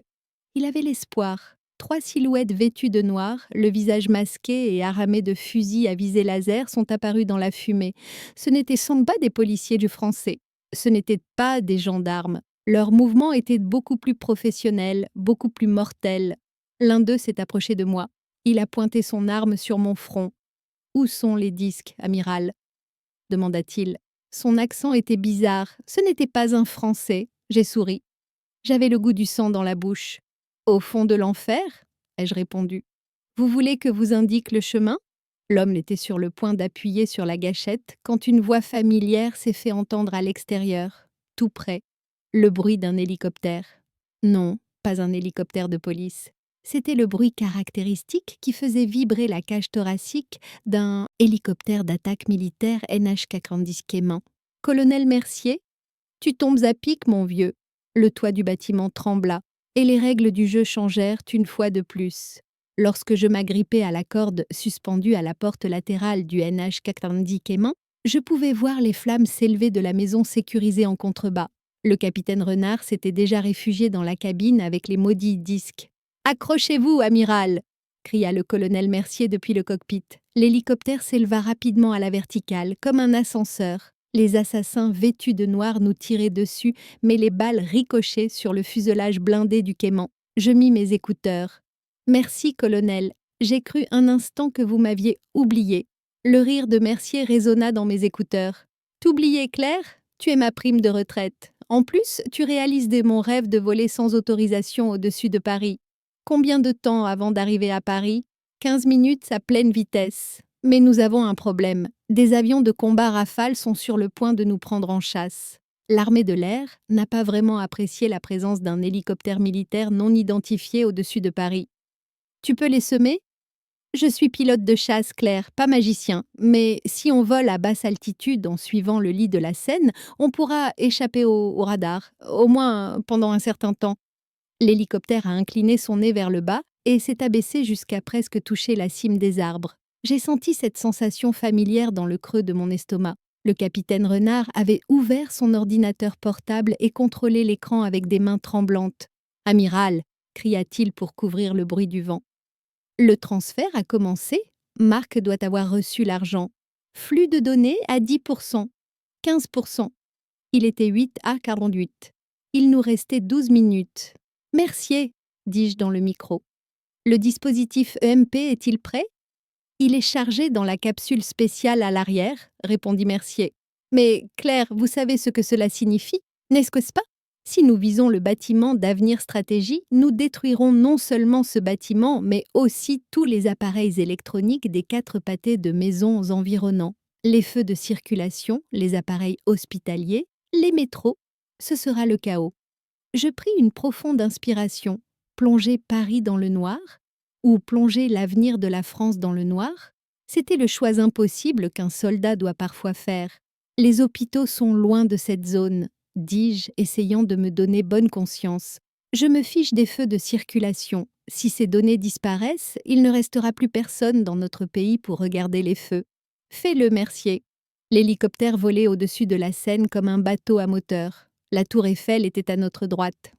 Il avait l'espoir. 3 silhouettes vêtues de noir, le visage masqué et armées de fusils à visée laser sont apparues dans la fumée. Ce n'étaient sans pas des policiers du français. Ce n'étaient pas des gendarmes. Leurs mouvements étaient beaucoup plus professionnels, beaucoup plus mortels. L'un d'eux s'est approché de moi. Il a pointé son arme sur mon front. « Où sont les disques, amiral ?» demanda-t-il. Son accent était bizarre. Ce n'était pas un Français. J'ai souri. J'avais le goût du sang dans la bouche. « Au fond de l'enfer ?» ai-je répondu. « Vous voulez que vous indique le chemin ?» L'homme était sur le point d'appuyer sur la gâchette quand une voix familière s'est fait entendre à l'extérieur, tout près, le bruit d'un hélicoptère. Non, pas un hélicoptère de police. C'était le bruit caractéristique qui faisait vibrer la cage thoracique d'un hélicoptère d'attaque militaire NH-90 Cayman. « Colonel Mercier, tu tombes à pic, mon vieux. » Le toit du bâtiment trembla, et les règles du jeu changèrent une fois de plus. Lorsque je m'agrippais à la corde suspendue à la porte latérale du NH-90 Cayman, je pouvais voir les flammes s'élever de la maison sécurisée en contrebas. Le capitaine Renard s'était déjà réfugié dans la cabine avec les maudits disques. « Accrochez-vous, amiral !» cria le colonel Mercier depuis le cockpit. L'hélicoptère s'éleva rapidement à la verticale, comme un ascenseur. Les assassins vêtus de noir nous tiraient dessus, mais les balles ricochaient sur le fuselage blindé du Cayman. Je mis mes écouteurs. « Merci, colonel. J'ai cru un instant que vous m'aviez oublié. » Le rire de Mercier résonna dans mes écouteurs. « T'oublier, Claire ? Tu es ma prime de retraite. En plus, tu réalises mon rêve de voler sans autorisation au-dessus de Paris. Combien de temps avant d'arriver à Paris ? 15 minutes à pleine vitesse. Mais nous avons un problème. Des avions de combat Rafale sont sur le point de nous prendre en chasse. L'armée de l'air n'a pas vraiment apprécié la présence d'un hélicoptère militaire non identifié au-dessus de Paris. Tu peux les semer ? Je suis pilote de chasse, Claire, pas magicien. Mais si on vole à basse altitude en suivant le lit de la Seine, on pourra échapper au radar, au moins pendant un certain temps. L'hélicoptère a incliné son nez vers le bas et s'est abaissé jusqu'à presque toucher la cime des arbres. J'ai senti cette sensation familière dans le creux de mon estomac. Le capitaine Renard avait ouvert son ordinateur portable et contrôlé l'écran avec des mains tremblantes. « Amiral !» cria-t-il pour couvrir le bruit du vent. Le transfert a commencé. Marc doit avoir reçu l'argent. Flux de données à 10%, 15%. Il était 8 à 48. Il nous restait 12 minutes. « Mercier !» dis-je dans le micro. « Le dispositif EMP est-il prêt ?»« Il est chargé dans la capsule spéciale à l'arrière, » répondit Mercier. « Mais Claire, vous savez ce que cela signifie, n'est-ce pas ? Si nous visons le bâtiment d'Avenir Stratégie, nous détruirons non seulement ce bâtiment, mais aussi tous les appareils électroniques des 4 pâtés de maisons environnants. Les feux de circulation, les appareils hospitaliers, les métros, ce sera le chaos. » Je pris une profonde inspiration. Plonger Paris dans le noir ou plonger l'avenir de la France dans le noir, c'était le choix impossible qu'un soldat doit parfois faire. Les hôpitaux sont loin de cette zone, dis-je, essayant de me donner bonne conscience. Je me fiche des feux de circulation. Si ces données disparaissent, il ne restera plus personne dans notre pays pour regarder les feux. Fais-le, Mercier. L'hélicoptère volait au-dessus de la Seine comme un bateau à moteur. La tour Eiffel était à notre droite.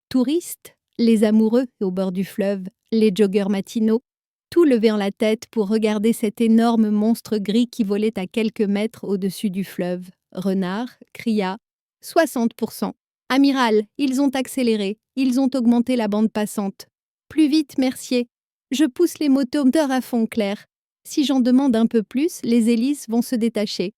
Touristes, les amoureux au bord du fleuve, les joggeurs matinaux, tout levé en la tête pour regarder cet énorme monstre gris qui volait à quelques mètres au-dessus du fleuve. Renard cria « 60%. Amiral, ils ont accéléré, ils ont augmenté la bande passante. Plus vite, Mercier. Je pousse les moteurs à fond, Claire. Si j'en demande un peu plus, les hélices vont se détacher.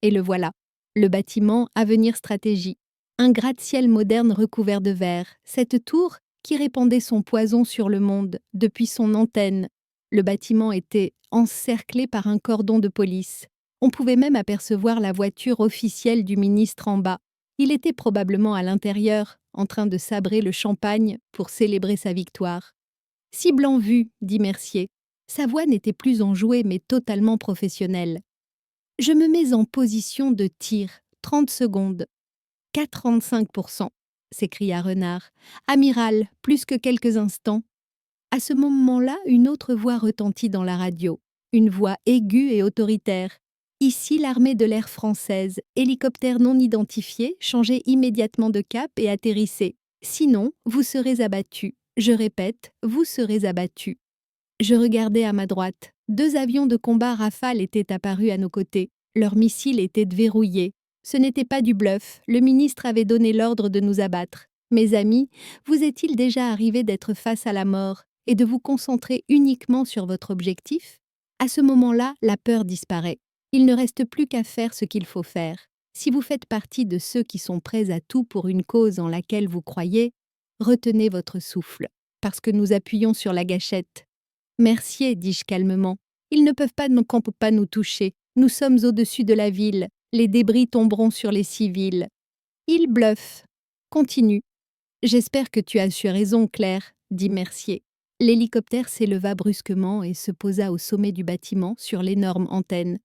Et le voilà. Le bâtiment Avenir Stratégie. Un gratte-ciel moderne recouvert de verre. Cette tour qui répandait son poison sur le monde depuis son antenne. Le bâtiment était encerclé par un cordon de police. On pouvait même apercevoir la voiture officielle du ministre en bas. Il était probablement à l'intérieur, en train de sabrer le champagne pour célébrer sa victoire. « Cible en vue », dit Mercier. Sa voix n'était plus enjouée mais totalement professionnelle. « Je me mets en position de tir. 30 secondes. » 45%, s'écria Renard. « Amiral, plus que quelques instants. » À ce moment-là, une autre voix retentit dans la radio. Une voix aiguë et autoritaire. Ici l'armée de l'air française. Hélicoptère non identifié, changez immédiatement de cap et atterrissez. Sinon, vous serez abattus. Je répète, vous serez abattus. Je regardais à ma droite. 2 avions de combat Rafale étaient apparus à nos côtés. Leurs missiles étaient verrouillés. Ce n'était pas du bluff, le ministre avait donné l'ordre de nous abattre. Mes amis, vous est-il déjà arrivé d'être face à la mort et de vous concentrer uniquement sur votre objectif? À ce moment-là, la peur disparaît. Il ne reste plus qu'à faire ce qu'il faut faire. Si vous faites partie de ceux qui sont prêts à tout pour une cause en laquelle vous croyez, retenez votre souffle, parce que nous appuyons sur la gâchette. Mercier, dis-je calmement, ils ne peuvent pas nous toucher. Nous sommes au-dessus de la ville. Les débris tomberont sur les civils. Ils bluffent. Continue. J'espère que tu as su raison, Claire, dit Mercier. L'hélicoptère s'éleva brusquement et se posa au sommet du bâtiment sur l'énorme antenne.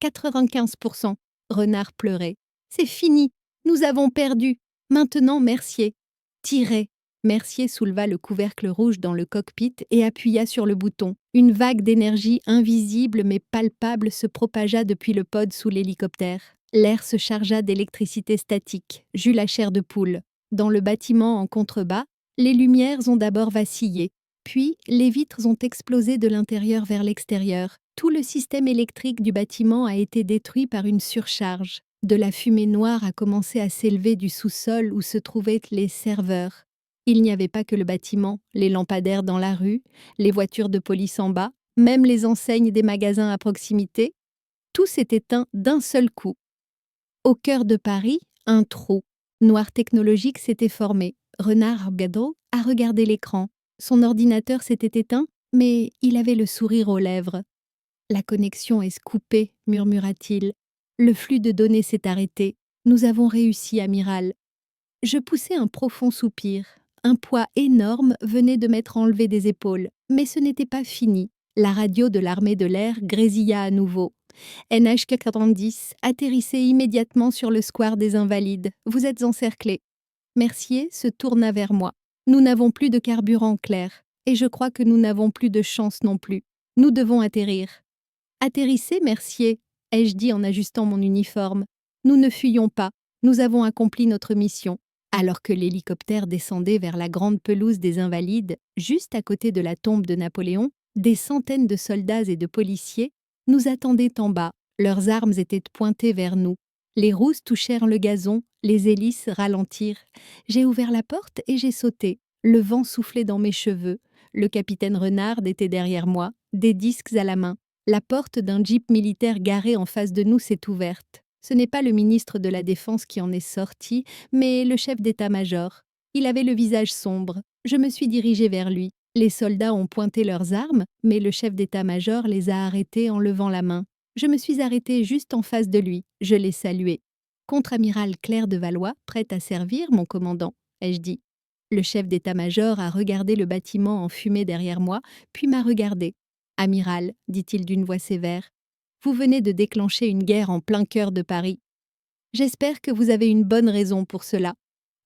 95%. Renard pleurait. C'est fini. Nous avons perdu. Maintenant, Mercier. Tirez. Mercier souleva le couvercle rouge dans le cockpit et appuya sur le bouton. Une vague d'énergie invisible mais palpable se propagea depuis le pod sous l'hélicoptère. L'air se chargea d'électricité statique. J'eus la chair de poule. Dans le bâtiment en contrebas, les lumières ont d'abord vacillé. Puis, les vitres ont explosé de l'intérieur vers l'extérieur. Tout le système électrique du bâtiment a été détruit par une surcharge. De la fumée noire a commencé à s'élever du sous-sol où se trouvaient les serveurs. Il n'y avait pas que le bâtiment, les lampadaires dans la rue, les voitures de police en bas, même les enseignes des magasins à proximité. Tout s'est éteint d'un seul coup. Au cœur de Paris, un trou. Noir technologique s'était formé. Renard Gadot a regardé l'écran. Son ordinateur s'était éteint, mais il avait le sourire aux lèvres. « La connexion est coupée », murmura-t-il. « Le flux de données s'est arrêté. Nous avons réussi, amiral. » Je poussai un profond soupir. Un poids énorme venait de m'être enlevé des épaules. Mais ce n'était pas fini. La radio de l'armée de l'air grésilla à nouveau. NH-90, atterrissez immédiatement sur le square des Invalides. Vous êtes encerclés. Mercier se tourna vers moi. Nous n'avons plus de carburant, Claire. Et je crois que nous n'avons plus de chance non plus. Nous devons atterrir. Atterrissez, Mercier, ai-je dit en ajustant mon uniforme. Nous ne fuyons pas. Nous avons accompli notre mission. Alors que l'hélicoptère descendait vers la grande pelouse des Invalides, juste à côté de la tombe de Napoléon, des centaines de soldats et de policiers nous attendaient en bas. Leurs armes étaient pointées vers nous. Les rousses touchèrent le gazon, les hélices ralentirent. J'ai ouvert la porte et j'ai sauté. Le vent soufflait dans mes cheveux. Le capitaine Renard était derrière moi, des disques à la main. La porte d'un jeep militaire garé en face de nous s'est ouverte. Ce n'est pas le ministre de la Défense qui en est sorti, mais le chef d'état-major. Il avait le visage sombre. Je me suis dirigée vers lui. Les soldats ont pointé leurs armes, mais le chef d'état-major les a arrêtés en levant la main. Je me suis arrêtée juste en face de lui. Je l'ai salué. « Contre-amiral Claire de Valois, prête à servir, mon commandant », ai-je dit. Le chef d'état-major a regardé le bâtiment en fumée derrière moi, puis m'a regardé. « Amiral, dit-il d'une voix sévère, vous venez de déclencher une guerre en plein cœur de Paris. J'espère que vous avez une bonne raison pour cela. »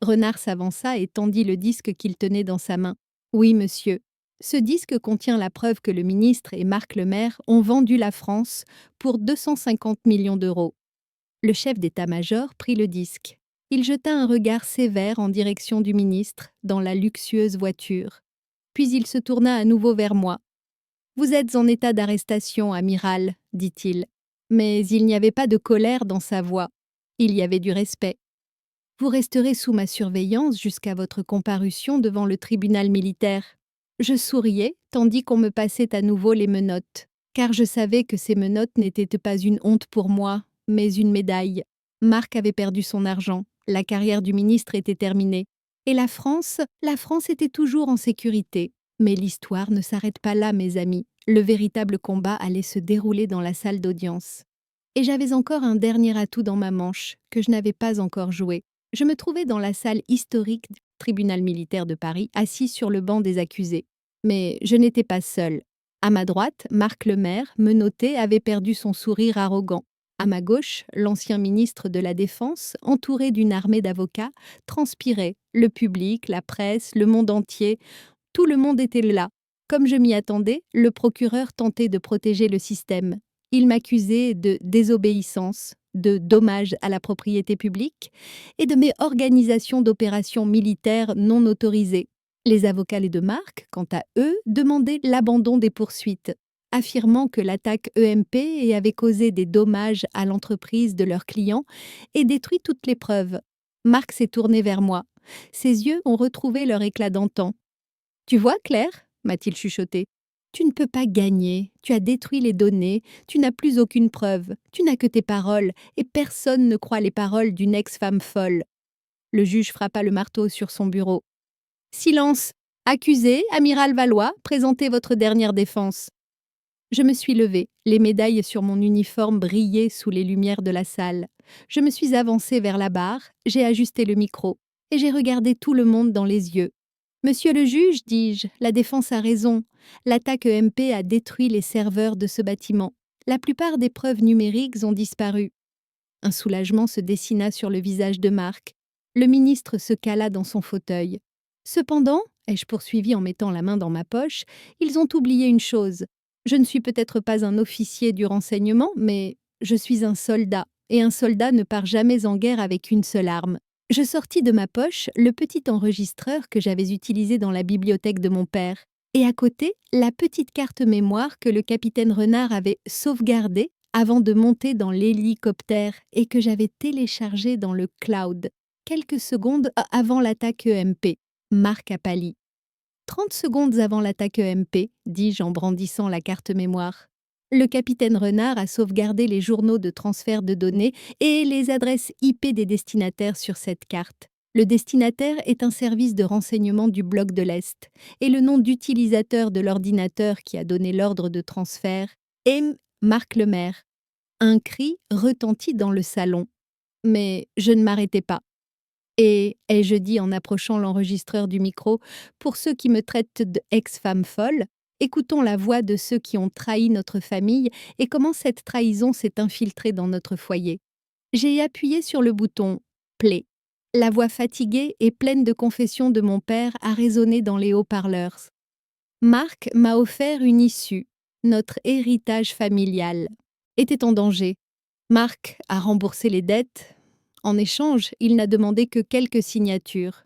Renard s'avança et tendit le disque qu'il tenait dans sa main. « Oui, monsieur. Ce disque contient la preuve que le ministre et Marc Lemaire ont vendu la France pour 250 millions d'euros. » Le chef d'état-major prit le disque. Il jeta un regard sévère en direction du ministre, dans la luxueuse voiture. Puis il se tourna à nouveau vers moi. « Vous êtes en état d'arrestation, amiral, » dit-il. Mais il n'y avait pas de colère dans sa voix. Il y avait du respect. « Vous resterez sous ma surveillance jusqu'à votre comparution devant le tribunal militaire. » Je souriais, tandis qu'on me passait à nouveau les menottes. « car je savais que ces menottes n'étaient pas une honte pour moi, mais une médaille. Marc avait perdu son argent, la carrière du ministre était terminée. Et la France était toujours en sécurité. Mais l'histoire ne s'arrête pas là, mes amis. Le véritable combat allait se dérouler dans la salle d'audience. Et j'avais encore un dernier atout dans ma manche, que je n'avais pas encore joué. Je me trouvais dans la salle historique du tribunal militaire de Paris, assis sur le banc des accusés. Mais je n'étais pas seule. À ma droite, Marc Lemaire, menotté, avait perdu son sourire arrogant. À ma gauche, l'ancien ministre de la Défense, entouré d'une armée d'avocats, transpirait. Le public, la presse, le monde entier, tout le monde était là. Comme je m'y attendais, le procureur tentait de protéger le système. Il m'accusait de désobéissance, de dommages à la propriété publique et de mes organisations d'opérations militaires non autorisées. Les avocats de Marc, quant à eux, demandaient l'abandon des poursuites, affirmant que l'attaque EMP avait causé des dommages à l'entreprise de leurs clients et détruit toutes les preuves. Marc s'est tourné vers moi. Ses yeux ont retrouvé leur éclat d'antan. « Tu vois, Claire ?» m'a-t-il chuchoté. « Tu ne peux pas gagner, tu as détruit les données, tu n'as plus aucune preuve, tu n'as que tes paroles, et personne ne croit les paroles d'une ex-femme folle. » Le juge frappa le marteau sur son bureau. « Silence! Accusé, amiral Valois, présentez votre dernière défense. » Je me suis levée, les médailles sur mon uniforme brillaient sous les lumières de la salle. Je me suis avancée vers la barre, j'ai ajusté le micro, et j'ai regardé tout le monde dans les yeux. « Monsieur le juge, dis-je, la défense a raison. L'attaque EMP a détruit les serveurs de ce bâtiment. La plupart des preuves numériques ont disparu. » Un soulagement se dessina sur le visage de Marc. Le ministre se cala dans son fauteuil. « Cependant, ai-je poursuivi en mettant la main dans ma poche, ils ont oublié une chose. Je ne suis peut-être pas un officier du renseignement, mais je suis un soldat, et un soldat ne part jamais en guerre avec une seule arme. » Je sortis de ma poche le petit enregistreur que j'avais utilisé dans la bibliothèque de mon père, et à côté, la petite carte mémoire que le capitaine Renard avait sauvegardée avant de monter dans l'hélicoptère et que j'avais téléchargée dans le cloud, quelques secondes avant l'attaque EMP. Marc a pâli. 30 secondes avant l'attaque EMP, dis-je en brandissant la carte mémoire. Le capitaine Renard a sauvegardé les journaux de transfert de données et les adresses IP des destinataires sur cette carte. Le destinataire est un service de renseignement du bloc de l'Est et le nom d'utilisateur de l'ordinateur qui a donné l'ordre de transfert est Marc Lemaire. Un cri retentit dans le salon. Mais je ne m'arrêtais pas. Et, ai-je dit en approchant l'enregistreur du micro, pour ceux qui me traitent d'ex-femme folle, écoutons la voix de ceux qui ont trahi notre famille et comment cette trahison s'est infiltrée dans notre foyer. J'ai appuyé sur le bouton « Play ». La voix fatiguée et pleine de confessions de mon père a résonné dans les haut-parleurs. Marc m'a offert une issue. Notre héritage familial était en danger. Marc a remboursé les dettes. En échange, il n'a demandé que quelques signatures.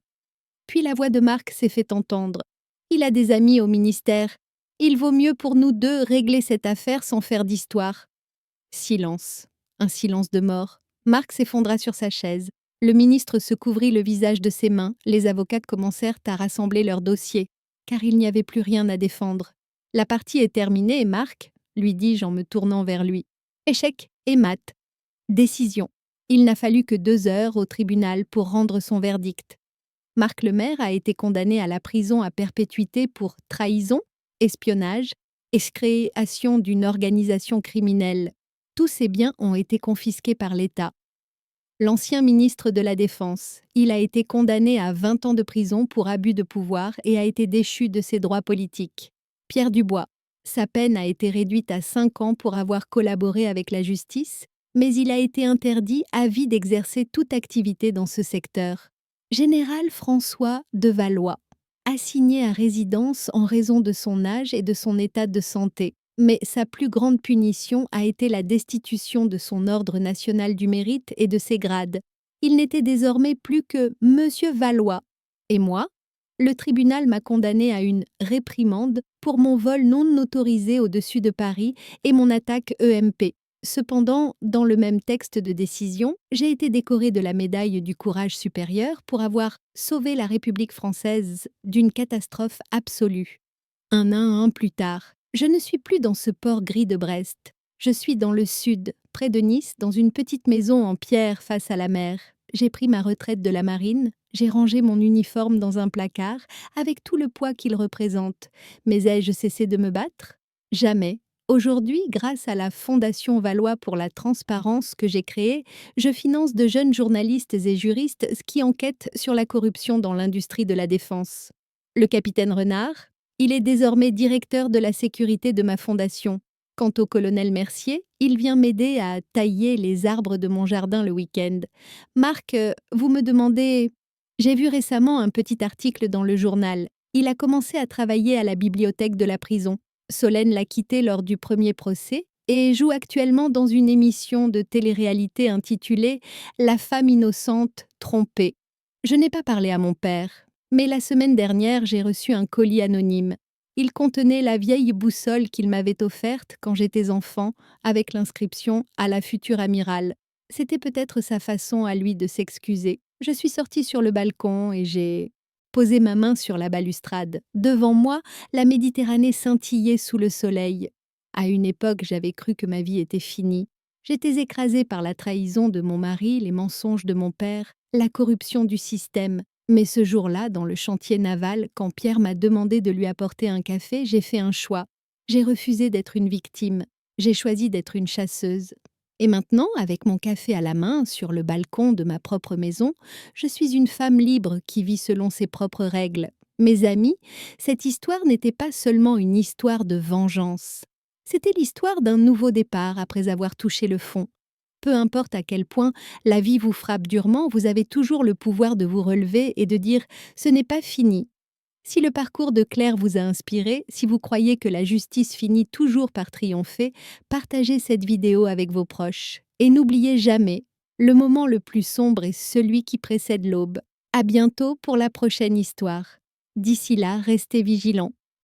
Puis la voix de Marc s'est fait entendre. Il a des amis au ministère. Il vaut mieux pour nous deux régler cette affaire sans faire d'histoire. Silence. Un silence de mort. Marc s'effondra sur sa chaise. Le ministre se couvrit le visage de ses mains. Les avocats commencèrent à rassembler leurs dossiers, car il n'y avait plus rien à défendre. La partie est terminée, Marc, lui dis-je en me tournant vers lui. Échec et mat. Décision. Il n'a fallu que 2 heures au tribunal pour rendre son verdict. Marc Lemaire a été condamné à la prison à perpétuité pour trahison, espionnage et création d'une organisation criminelle. Tous ses biens ont été confisqués par l'État. L'ancien ministre de la Défense, il a été condamné à 20 ans de prison pour abus de pouvoir et a été déchu de ses droits politiques. Pierre Dubois, sa peine a été réduite à 5 ans pour avoir collaboré avec la justice, mais il a été interdit à vie d'exercer toute activité dans ce secteur. Général François de Valois, assigné à résidence en raison de son âge et de son état de santé, mais sa plus grande punition a été la destitution de son ordre national du mérite et de ses grades. Il n'était désormais plus que Monsieur Valois. Et moi, le tribunal m'a condamné à une réprimande pour mon vol non autorisé au-dessus de Paris et mon attaque EMP. Cependant, dans le même texte de décision, j'ai été décorée de la médaille du courage supérieur pour avoir sauvé la République française d'une catastrophe absolue. Un an plus tard, Je ne suis plus dans ce port gris de Brest. Je suis dans le sud, près de Nice, dans une petite maison en pierre face à la mer. J'ai pris ma retraite de la marine, j'ai rangé mon uniforme dans un placard, avec tout le poids qu'il représente. Mais ai-je cessé de me battre? Jamais. Aujourd'hui, grâce à la Fondation Valois pour la transparence que j'ai créée, je finance de jeunes journalistes et juristes qui enquêtent sur la corruption dans l'industrie de la défense. Le capitaine Renard, il est désormais directeur de la sécurité de ma fondation. Quant au colonel Mercier, il vient m'aider à tailler les arbres de mon jardin le week-end. Marc, vous me demandez... J'ai vu récemment un petit article dans le journal. Il a commencé à travailler à la bibliothèque de la prison. Solène l'a quitté lors du premier procès et joue actuellement dans une émission de télé-réalité intitulée La femme innocente trompée. Je n'ai pas parlé à mon père, mais la semaine dernière, j'ai reçu un colis anonyme. Il contenait la vieille boussole qu'il m'avait offerte quand j'étais enfant, avec l'inscription « À la future amirale ». C'était peut-être sa façon à lui de s'excuser. Je suis sortie sur le balcon et j'ai posé ma main sur la balustrade. Devant moi, la Méditerranée scintillait sous le soleil. À une époque, j'avais cru que ma vie était finie. J'étais écrasée par la trahison de mon mari, les mensonges de mon père, la corruption du système. Mais ce jour-là, dans le chantier naval, quand Pierre m'a demandé de lui apporter un café, j'ai fait un choix. J'ai refusé d'être une victime. J'ai choisi d'être une chasseuse. Et maintenant, avec mon café à la main, sur le balcon de ma propre maison, je suis une femme libre qui vit selon ses propres règles. Mes amis, cette histoire n'était pas seulement une histoire de vengeance. C'était l'histoire d'un nouveau départ après avoir touché le fond. Peu importe à quel point la vie vous frappe durement, vous avez toujours le pouvoir de vous relever et de dire « ce n'est pas fini ». Si le parcours de Claire vous a inspiré, si vous croyez que la justice finit toujours par triompher, partagez cette vidéo avec vos proches. Et n'oubliez jamais, le moment le plus sombre est celui qui précède l'aube. À bientôt pour la prochaine histoire. D'ici là, restez vigilants.